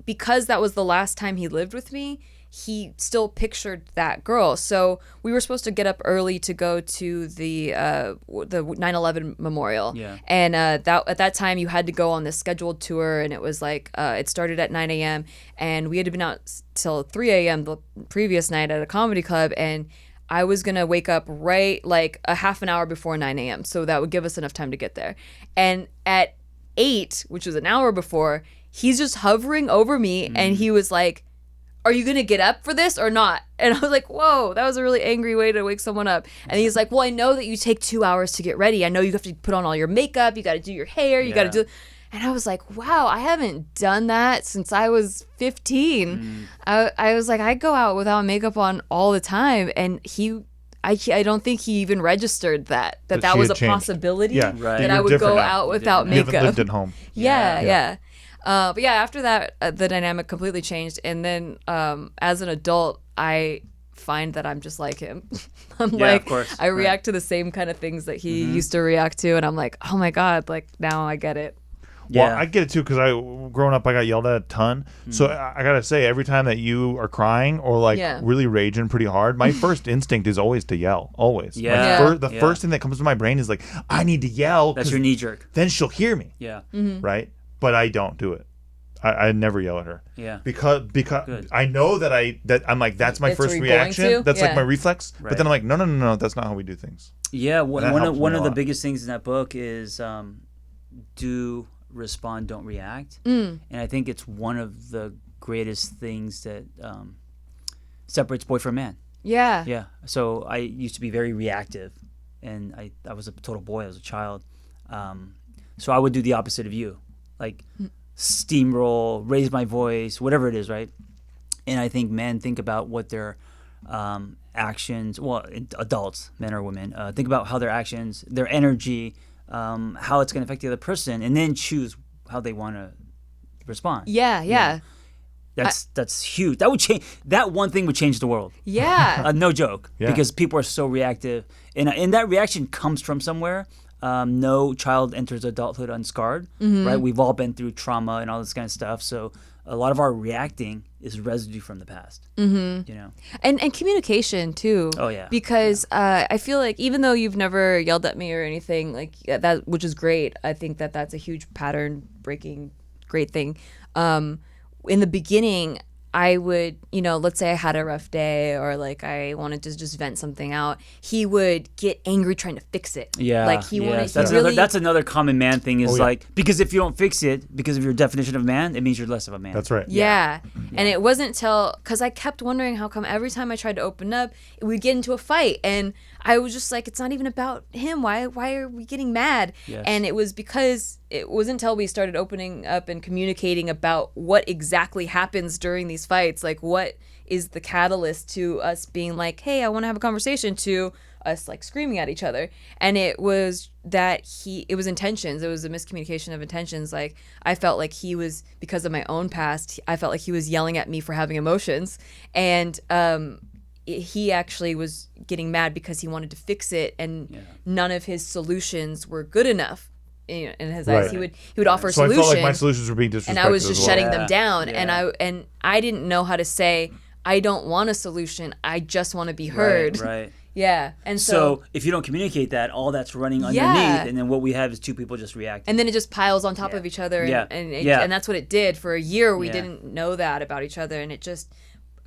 because that was the last time he lived with me, he still pictured that girl. So we were supposed to get up early to go to the 9/11 memorial. Yeah. And at that time you had to go on this scheduled tour, and it was like it started at 9 a.m. and we had been out till 3 a.m. the previous night at a comedy club, and I was gonna wake up right like a half an hour before 9 a.m. so that would give us enough time to get there. And at 8, which was an hour before, he's just hovering over me, and he was like, "Are you going to get up for this or not?" And I was like, whoa, that was a really angry way to wake someone up. And he's like, "Well, I know that you take 2 hours to get ready. I know you have to put on all your makeup. You got to do your hair. You got to do." And I was like, wow, I haven't done that since I was 15. I was like, I go out without makeup on all the time. And I don't think he even registered that was a possibility that I would go out without makeup. You haven't lived at home. Yeah. But yeah, after that, the dynamic completely changed. And then as an adult, I find that I'm just like him. Of course. I react to the same kind of things that he used to react to. And I'm like, oh my God, like now I get it. Well, I get it too, because growing up, I got yelled at a ton. So I gotta say, every time that you are crying or like really raging pretty hard, my first instinct is always to yell. Always. Yeah. The first thing that comes to my brain is like, I need to yell. That's your knee jerk. Then she'll hear me. Yeah. Right. But I don't do it. I never yell at her. Yeah. Because Good. I know that I'm like, that's my first reaction. That's like my reflex. Right. But then I'm like, no, that's not how we do things. Yeah. One of the lot. biggest things in that book is do respond, don't react. And I think it's one of the greatest things that separates boy from man. Yeah. Yeah. So I used to be very reactive, and I was a total boy as a child. So I would do the opposite of you, like steamroll, raise my voice, whatever it is, right? And I think men think about what their actions, well, adults, men or women, think about how their actions, their energy, how it's going to affect the other person, and then choose how they want to respond. Yeah. That's huge. That would change. That one thing would change the world. Yeah. No joke. Yeah. Because people are so reactive, and that reaction comes from somewhere. No child enters adulthood unscarred, right? We've all been through trauma and all this kind of stuff. So a lot of our reacting is residue from the past. You know, and communication too. Oh yeah. Because I feel like even though you've never yelled at me or anything like that, which is great, I think that's a huge pattern breaking great thing. In the beginning, I would, let's say I had a rough day or like I wanted to just vent something out. He would get angry trying to fix it. Yeah. Like he wanted. That's another common man thing is like, because if you don't fix it, because of your definition of man, it means you're less of a man. That's right. Yeah. And it wasn't because I kept wondering how come every time I tried to open up, we'd get into a fight. And I was just like, it's not even about him. Why are we getting mad? Yes. And it was because it wasn't until we started opening up and communicating about what exactly happens during these fights, like what is the catalyst to us being like, hey, I want to have a conversation, to, us like screaming at each other. And it was that it was intentions. It was a miscommunication of intentions. Like I felt like he was, because of my own past, I felt like he was yelling at me for having emotions. And he actually was getting mad because he wanted to fix it, and none of his solutions were good enough. In his eyes, he would offer so solutions. I felt like my solutions were being disrespected, and I was just shutting them down. Yeah. And I didn't know how to say, I don't want a solution. I just want to be heard. Right. Yeah. And So if you don't communicate that, all that's running underneath, and then what we have is two people just reacting. And then it just piles on top of each other. And that's what it did. For a year, we didn't know that about each other, and it just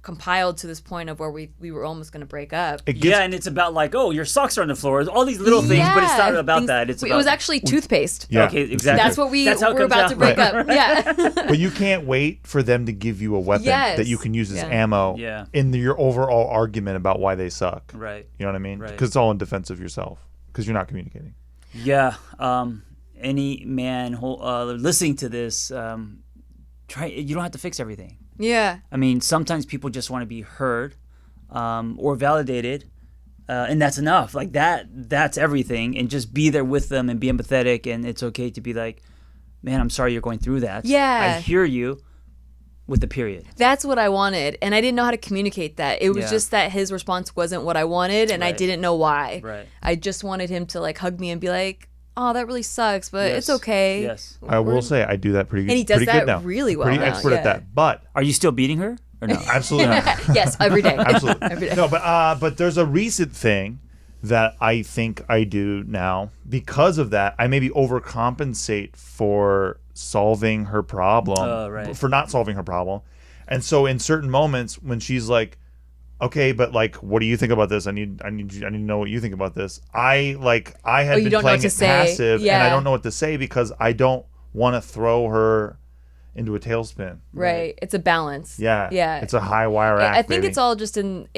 compiled to this point of where we were almost going to break up. And it's about like, oh, your socks are on the floor, all these little things, but it's not about that. It's it about, was actually toothpaste. Yeah, okay, exactly. That's what That's how it we're about comes to break out. up. Yeah. But you can't wait for them to give you a weapon that you can use as ammo in your overall argument about why they suck. Right. You know what I mean? Right. Because it's all in defense of yourself, because you're not communicating. Yeah. Any man listening to this, try. You don't have to fix everything. Yeah. I mean, sometimes people just want to be heard or validated, and that's enough. Like that's everything. And just be there with them and be empathetic. And it's okay to be like, man, I'm sorry you're going through that. Yeah. I hear you, with the period. That's what I wanted. And I didn't know how to communicate that. It was just that his response wasn't what I wanted, and I didn't know why. Right. I just wanted him to like hug me and be like, oh, that really sucks, but it's okay. Yes. I will say I do that pretty good. And he does pretty that good now. really well Pretty now, expert at that. But Are you still beating her or no? absolutely not. Yes, every day. Absolutely. Every day. No, but there's a recent thing that I think I do now. Because of that, I maybe overcompensate for solving her problem, for not solving her problem. And so in certain moments when she's like, okay, but like, what do you think about this? I need to know what you think about this. I had been playing it passive, and I don't know what to say because I don't want to throw her into a tailspin. Right. It's a balance. Yeah. Yeah. It's a high wire act. I think baby. it's all just in.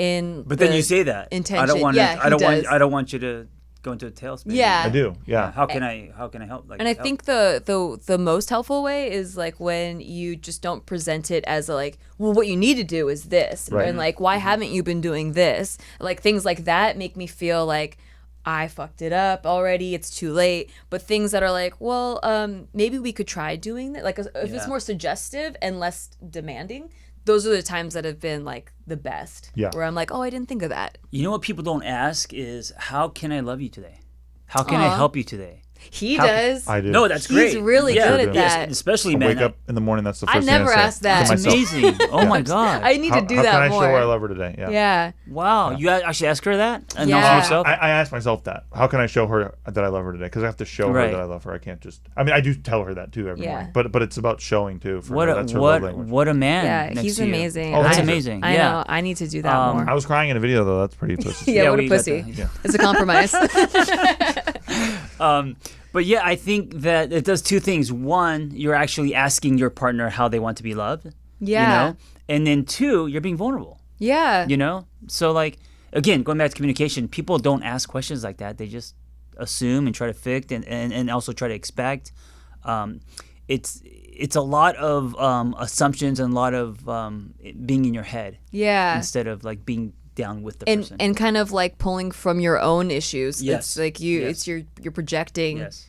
But then you say that intention. I don't want. Yeah, I don't want you to go into a tailspin. Yeah. I do. Yeah. How can I help? Like, and I think the most helpful way is like when you just don't present it as a like, well, what you need to do is this, Right. and like, why haven't you been doing this? Like things like that make me feel like I fucked it up already. It's too late. But things that are like, well, maybe we could try doing that. Like if it's more suggestive and less demanding, those are the times that have been like the best. Yeah. Where I'm like, oh, I didn't think of that. You know what people don't ask is, how can I love you today? How can I help you today? He does. I do. No, that's great. He's really good at Yes, that. especially I men. wake up in the morning. That's the I first never thing I say asked that. to That's myself. amazing. Oh my god. I need to do how that can I more. show her I love her today? Yeah. Yeah. Wow. You actually ask her that? And Yeah. not yourself? I ask myself that. How can I show her that I love her today? Because I have to show her Right. that I love her. I can't just. I mean, I do tell her that too every Yeah. morning. But it's about showing too. For What her. a That's her love language. what a man. Yeah, next he's to you. amazing. Oh, That's thank you. amazing. I yeah. know. I need to do that more. I was crying in a video though. That's pretty pussy. Yeah, what we a got pussy. that. Yeah. It's a compromise. But yeah, I think that it does two things. One, you're actually asking your partner how they want to be loved. Yeah. You know? And then two, you're being vulnerable. Yeah. You know? So like, again, going back to communication, people don't ask questions like that. They just assume and try to fix and also try to expect. It's a lot of assumptions and a lot of being in your head. Yeah. Instead of like being down with the person. And kind of like pulling from your own issues. Yes. It's like it's you're projecting Yes.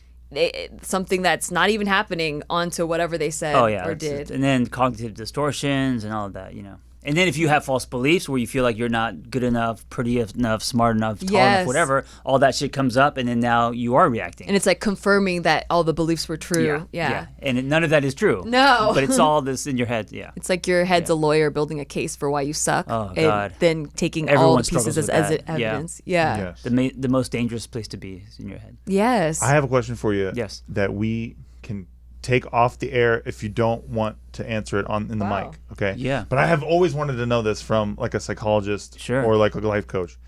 something that's not even happening onto whatever they said or did. And then cognitive distortions and all of that, you know. And then if you have false beliefs where you feel like you're not good enough, pretty enough, smart enough, tall enough, whatever, all that shit comes up, and then now you are reacting. And it's like confirming that all the beliefs were true. Yeah. And none of that is true. No. But it's all this in your head. Yeah. It's like your head's a lawyer building a case for why you suck. Oh, and God. then taking Everyone all the pieces struggles as with that. evidence. Yeah. Yes. The most dangerous place to be is in your head. Yes. I have a question for you. Yes. That we can take off the air if you don't want to answer it in the mic. Okay. Yeah. But I have always wanted to know this from like a psychologist or like a life coach.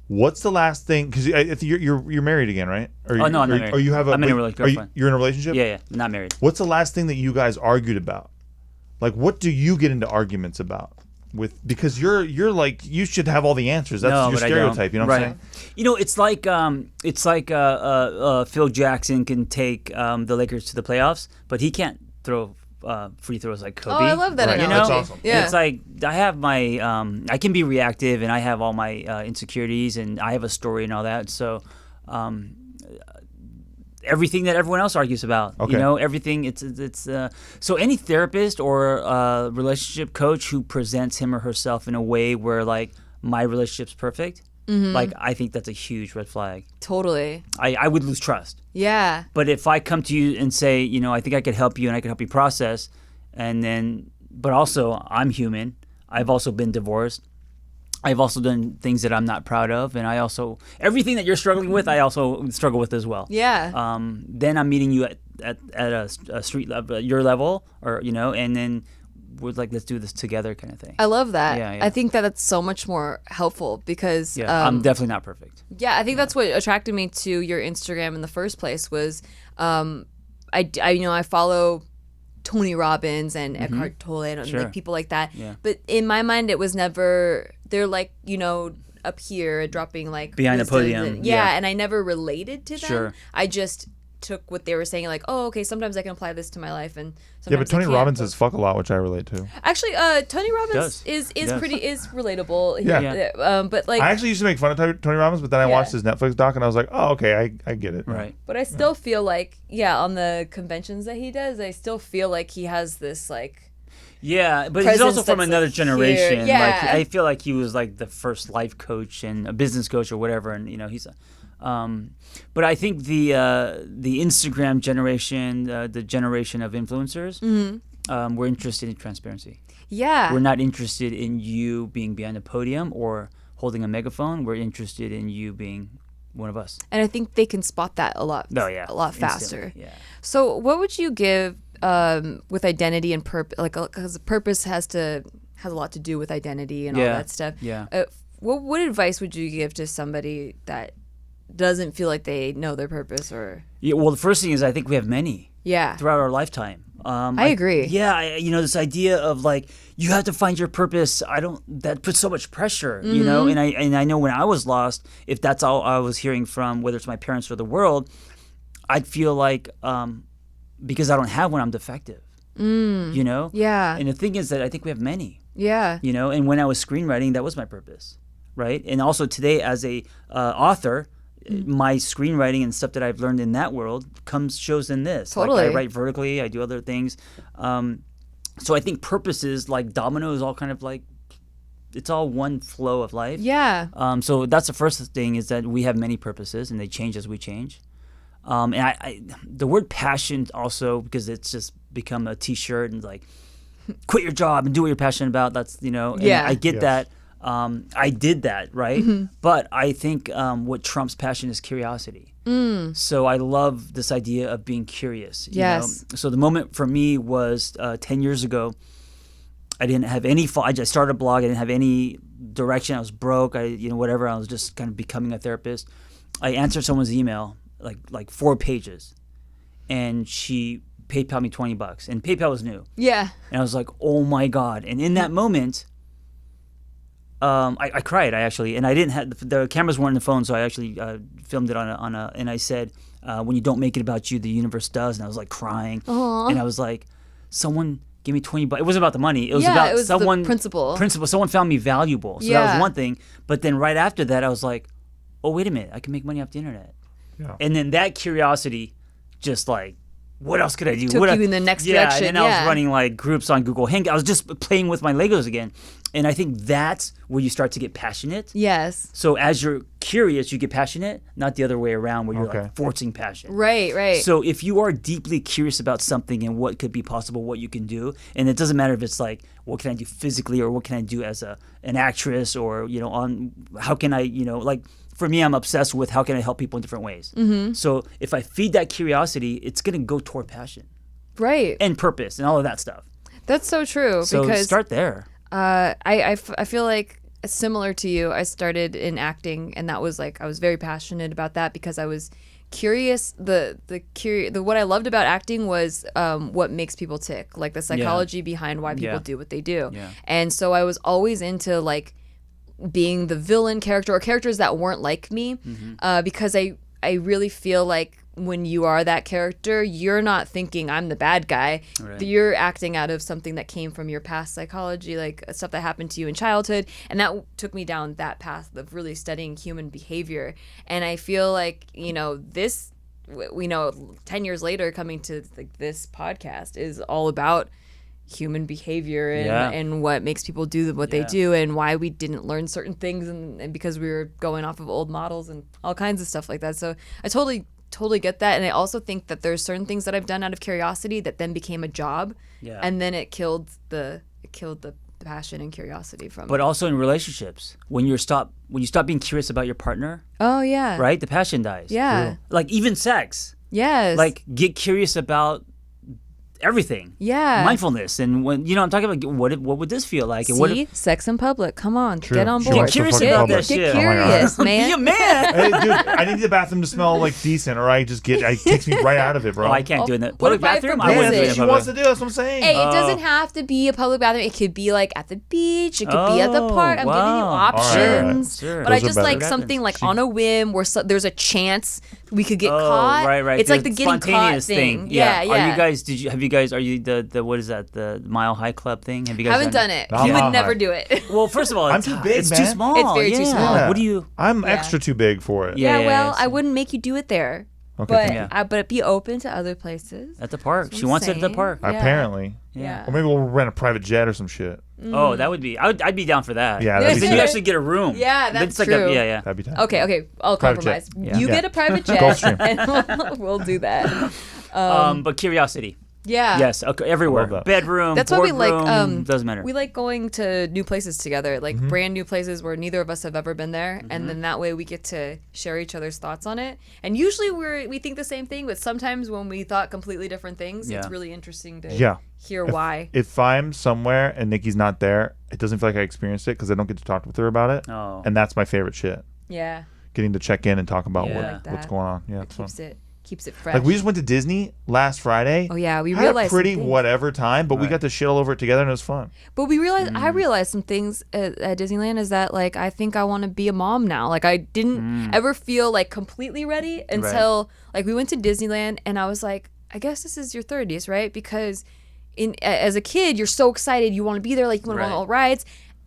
What's the last thing? Because you're married again, right? Or No, I'm not married. Or you have I'm in a relationship. You're in a relationship? Yeah, not married. What's the last thing that you guys argued about? Like, what do you get into arguments about? Because you're like, you should have all the answers. That's your but stereotype. You know what I'm saying? You know, it's like Phil Jackson can take the Lakers to the playoffs, but he can't throw free throws like Kobe. Oh, I love that Right. analogy. That's awesome. Yeah. It's like I have my I can be reactive and I have all my insecurities and I have a story and all that. So everything that everyone else argues about, Okay. you know, everything. It's so any therapist or relationship coach who presents him or herself in a way where like my relationship's perfect, like I think that's a huge red flag. Totally. I would lose trust. Yeah. But if I come to you and say, you know, I think I could help you and I could help you process, and then, but also I'm human. I've also been divorced. I've also done things that I'm not proud of, and I also everything that you're struggling with, I also struggle with as well. Yeah. Then I'm meeting you at a street level, your level, or you know, and then we're like, let's do this together, kind of thing. I love that. Yeah, yeah. I think that that's so much more helpful because Yeah, I'm definitely not perfect. yeah, I think that's what attracted me to your Instagram in the first place was I you know I follow Tony Robbins and Eckhart Tolle and Sure. like people like that. Yeah. But in my mind, it was never they're like you know up here dropping like Behind the wisdom podium, and, yeah. and I never related to them. Sure. I just took what they were saying like oh okay sometimes I can apply this to my life and Yeah, sometimes but Tony I can't, Robbins but- says fuck a lot, which I relate to. Actually, Tony Robbins Does. is Does. pretty is relatable. Yeah. But like, I actually used to make fun of Tony Robbins, but then I Yeah. watched his Netflix doc and I was like, oh, okay, I get it. Right. but I still feel like on the conventions that he does, I still feel like he has this like Yeah, but he's presence also from that's, another like, generation. here. Like Yeah. I feel like he was like the first life coach and a business coach or whatever, and you know he's. But I think the Instagram generation, the generation of influencers, we're interested in transparency. yeah. We're not interested in you being behind a podium or holding a megaphone. We're interested in you being one of us. And I think they can spot that a lot Instantly. faster. Yeah. So what would you give with identity and purpose? Like, because purpose has a lot to do with identity and all Yeah. that stuff. Yeah. What advice would you give to somebody that doesn't feel like they know their purpose or? Yeah. Well, the first thing is I think we have many Yeah. throughout our lifetime. I agree. Yeah, you know, this idea of like you have to find your purpose. That puts so much pressure, you know. And I know when I was lost, if that's all I was hearing from whether it's my parents or the world, I'd feel like because I don't have one, I'm defective. You know. Yeah. And the thing is that I think we have many. Yeah. You know, and when I was screenwriting, that was my purpose, right? And also today as a author. My screenwriting and stuff that I've learned in that world shows in this. Totally. Like I write vertically, I do other things. So I think purposes like dominoes all kind of like it's all one flow of life. Yeah. So that's the first thing is that we have many purposes and they change as we change. And I the word passion also because it's just become a T-shirt and like quit your job and do what you're passionate about. That's and Yeah. I get Yes. that. I did that, right? But I think what trumps passion is curiosity. So I love this idea of being curious. You Yes. know? So the moment for me was 10 years ago. I didn't have any. I just started a blog. I didn't have any direction. I was broke. Whatever. I was just kind of becoming a therapist. I answered someone's email, like 4 pages, and she PayPal me $20, and PayPal was new. Yeah. And I was like, oh my God. And in that moment, I cried. And I didn't have the cameras weren't on the phone, so I actually filmed it on a. And I said, when you don't make it about you, the universe does. And I was like crying. Aww. And I was like, someone give me $20. It wasn't about the money. It was Yeah, about it was the someone principle. Someone found me valuable. So that Yeah. was one thing. But then right after that, I was like, oh wait a minute, I can make money off the internet. Yeah. And then that curiosity, just like, what else could I do? Took you in the next direction, And then I yeah. was running like groups on Google Hangout. I was just playing with my Legos again. And I think that's where you start to get passionate. Yes. So as you're curious, you get passionate, not the other way around where you're Okay. like forcing passion. Right. Right. So if you are deeply curious about something and what could be possible, what you can do, and it doesn't matter if it's like, what can I do physically or what can I do as an actress or, how can I, like for me, I'm obsessed with how can I help people in different ways. Mm-hmm. So if I feed that curiosity, it's going to go toward passion right. and purpose and all of that stuff. That's so true So because start there. I feel like similar to you, I started in acting, and that was like I was very passionate about that because I was curious. The what I loved about acting was what makes people tick, like the psychology behind why people Yeah. do what they do. Yeah. And so I was always into like being the villain character or characters that weren't like me, because I really feel like when you are that character, you're not thinking I'm the bad guy. Right. You're acting out of something that came from your past psychology, like stuff that happened to you in childhood. And that took me down that path of really studying human behavior. And I feel like, this, 10 years later, coming to like this podcast is all about human behavior and what makes people do what they do, and why we didn't learn certain things, and because we were going off of old models and all kinds of stuff like that. So I totally get that. And I also think that there's certain things that I've done out of curiosity that then became a job, and then it killed the passion and curiosity from But it. also in relationships, when you stop being curious about your partner, Oh yeah, right, the passion dies. Yeah. Like even sex, Yes. like get curious about everything. Yeah. Mindfulness, and when I'm talking about what would this feel like? And See, sex in public. Come on, get on She board. wants to Curious fuck in about public. that shit. Get Oh my God. curious, be a man. man. Hey, dude, I need the bathroom to smell like decent, or it takes me right out of it, bro. Oh, I can't do it in the What public if I bathroom. propose I wouldn't do it it? in She public. wants to do. That's what I'm saying. Hey, it doesn't have to be a public bathroom. It could be like at the beach. It could be at the park. I'm giving you wow. options. Sure. But I Those are just better. like something like on a whim where there's a chance we could get Oh, caught. right. It's like the getting caught spontaneous thing. Yeah. Are you the what is that? The Mile High Club thing? Have you guys Haven't done it. Not He Mile would never High. do it. Well, first of all, I'm it's too big, It's too man. small. It's very too small. What do you? I'm Yeah. extra too big for it. Yeah. Well, I so- wouldn't make you do it there. Okay. But Yeah. but be open to other places. At the park. That's She what wants I'm it at the saying. park. Yeah. Apparently. Yeah. Or maybe we'll rent a private jet or some shit. Oh, that would be. I'd be down for that. Yeah, that'd be Then you sick. actually get a room. Yeah, Then that's it's like true. yeah. That'd be tight. Okay, I'll Private compromise. jet. Yeah. You Yeah. get a private jet, Gulfstream. and we'll do that. But curiosity. Yeah. Yes. Okay. Everywhere. Love that. Bedroom. That's why we like boardroom, doesn't matter. We like going to new places together, like Mm-hmm. brand new places where neither of us have ever been there, and then that way we get to share each other's thoughts on it. And usually we think the same thing, but sometimes when we thought completely different things, Yeah. it's really interesting to Yeah. hear why. If I'm somewhere and Nikki's not there, it doesn't feel like I experienced it because I don't get to talk with her about it. Oh. And that's my favorite shit. Yeah, Getting to check in and talk about Yeah. what, I like what's that. going on. Yeah, it's fun. keeps it fresh. Like we just went to Disney last Friday. Oh, yeah, we had realized a pretty some things. whatever time, but we Right. got to shit all over it together and it was fun. But we realized, I realized some things at Disneyland is that like I think I want to be a mom now. Like I didn't ever feel like completely ready until like we went to Disneyland and I was like, I guess this is your 30s, right? Because as a kid, you're so excited, you want to be there, like you want to go on Right. all rides.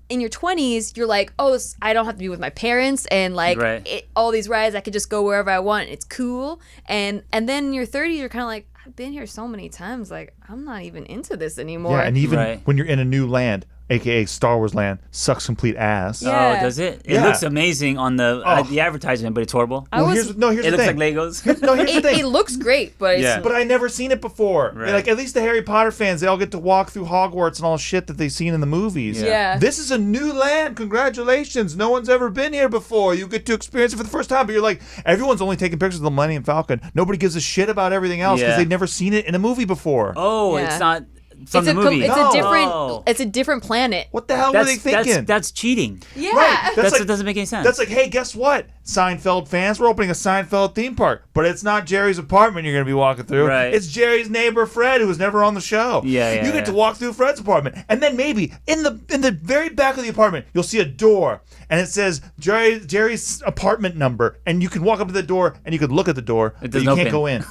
In your 20s, you're like, oh, I don't have to be with my parents, and like Right. all these rides, I could just go wherever I want. It's cool, and then in your 30s, you're kind of like, I've been here so many times, like I'm not even into this anymore. Yeah, and even Right. when you're in a new land, aka Star Wars land, sucks complete ass. Yeah. Oh, does it? It Yeah. looks amazing on the advertisement, but it's horrible. I was- Here's It the looks like thing. Legos. No, here's the it thing. looks great, but Yeah. it's, But I never seen it before. Right. Like at least the Harry Potter fans, they all get to walk through Hogwarts and all shit that they've seen in the movies. Yeah. This is a new land. Congratulations. No one's ever been here before. You get to experience it for the first time. But you're like, everyone's only taking pictures of the Millennium Falcon. Nobody gives a shit about everything else because Yeah. they've never seen it in a movie before. Oh, Yeah. it's not from the it's movie. a No. different Oh. it's a different planet. What the hell were they thinking? That's cheating. Yeah. Right. That's like, That doesn't make any sense. That's like, hey, guess what? Seinfeld fans, we're opening a Seinfeld theme park, but it's not Jerry's apartment you're going to be walking through. Right. It's Jerry's neighbor Fred, who was never on the show. Yeah, You get to yeah. walk through Fred's apartment, and then maybe in the very back of the apartment, you'll see a door, and it says Jerry's apartment number, and you can walk up to the door, and you could look at the door, but you doesn't can't go in.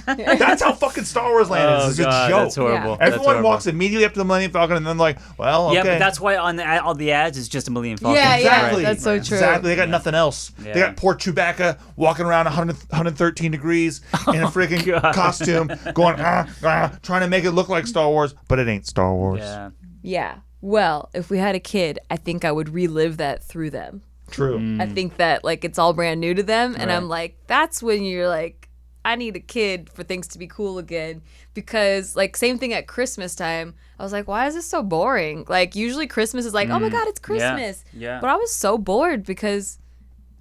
That's how fucking Star Wars Land Oh, is. It's God, a joke. that's horrible. Yeah. That's Everyone horrible. walks immediately up to the Millennium Falcon, and then like, well, okay. Yeah, but that's why on all the ads it's just a million Falcons. Yeah, Exactly. that's so true. Exactly. They got nothing else. Yeah. They got poor Chewbacca walking around 113 degrees in a freaking God. costume, going trying to make it look like Star Wars, but it ain't Star Wars. Yeah. Yeah. Well, if we had a kid, I think I would relive that through them. True. I think that like it's all brand new to them, and Right. I'm like, that's when you're like, I need a kid for things to be cool again. Because like same thing at Christmas time, I was like, why is this so boring? Like usually Christmas is like, oh my God, it's Christmas. Yeah. But I was so bored because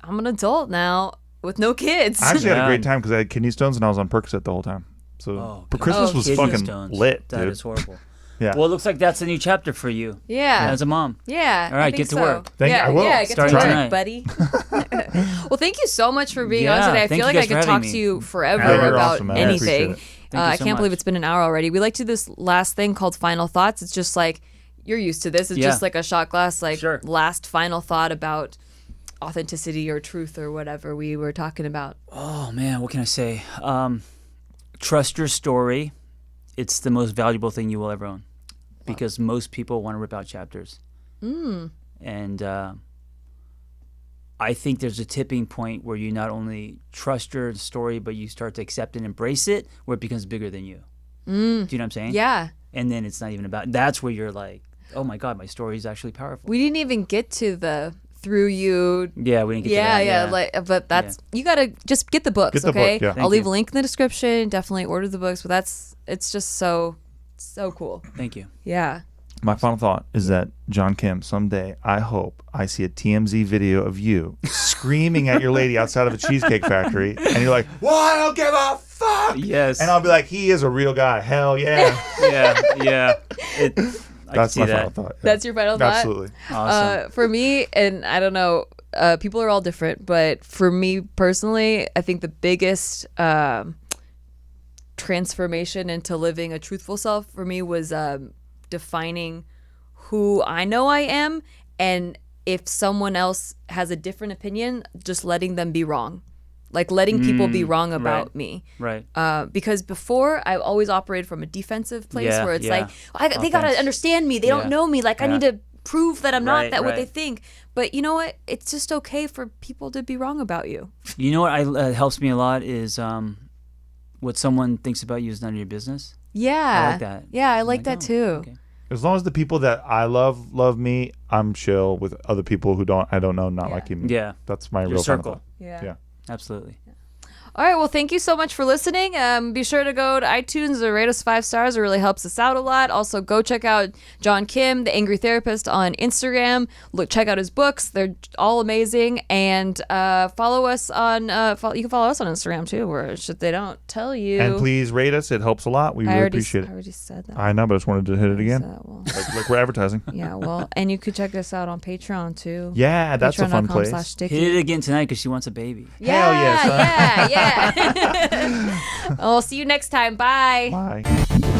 I'm an adult now with no kids. I actually had a Yeah. great time because I had kidney stones and I was on Percocet the whole time. So Oh, but Christmas God. was Kidney fucking stones. lit, That dude. is horrible. Yeah. Well, it looks like that's a new chapter for you yeah. as a mom. Yeah. All right, I think get to so. work. I will. Yeah, get Starting to work, tonight. buddy. Well, thank you so much for being Yeah, on today. I thank feel you like I guys for could having talk me. to you forever Yeah, you're about awesome, man. I anything. appreciate it. Thank you I so can't believe much. it's been an hour already. We like to do this last thing called final thoughts. It's just like you're used to this. It's Yeah. just like a shot glass, like Sure. last final thought about authenticity or truth or whatever we were talking about? Oh man, what can I say? Trust your story. It's the most valuable thing you will ever own, because most people want to rip out chapters. And I think there's a tipping point where you not only trust your story, but you start to accept and embrace it, where it becomes bigger than you. Do you know what I'm saying? Yeah. And then it's not even about. That's where you're like, oh my God, my story is actually powerful. We didn't even get to the through you. Yeah, we didn't get to that. Yeah. Like, but that's you gotta just get the books. Get the okay. book, yeah. I'll leave a link in the description. Definitely order the books. But it's just so cool. Thank you. Yeah. My final thought is that, John Kim, someday I hope I see a TMZ video of you screaming at your lady outside of a cheesecake factory, and you're like, "Well, I don't give a fuck." Yes. And I'll be like, "He is a real guy. Hell yeah." Yeah. That's my final thought. Yeah. That's your final thought? Absolutely. Awesome. For me, and I don't know, people are all different, but for me personally, I think the biggest transformation into living a truthful self for me was defining who I know I am, and if someone else has a different opinion, just letting them be wrong. Like letting people be wrong about me. Right. Because before, I always operated from a defensive place where it's like, they got to understand me. They don't know me. Like, I need to prove that I'm not what they think. But you know what? It's just okay for people to be wrong about you. You know what helps me a lot is what someone thinks about you is none of your business. Yeah. I like that. Yeah, I like that too. Okay. As long as the people that I love me, I'm chill with other people who I don't know not liking me. Yeah. That's my Your real final circle. thought. Yeah. Absolutely. All right. Well, thank you so much for listening. Be sure to go to iTunes or rate us 5 stars. It really helps us out a lot. Also, go check out John Kim, the Angry Therapist, on Instagram. Check out his books. They're all amazing. And follow us on. You can follow us on Instagram too, where they don't tell you. And please rate us. It helps a lot. We really appreciate it. I already said that. I know, but I just wanted to hit it again. Well, like we're advertising. yeah. Well, and you could check us out on Patreon too. Yeah, that's a fun place. Patreon.com/Sticky. Hit it again tonight because she wants a baby. Yeah, Hell yes. yeah. I'll see you next time. Bye. Bye.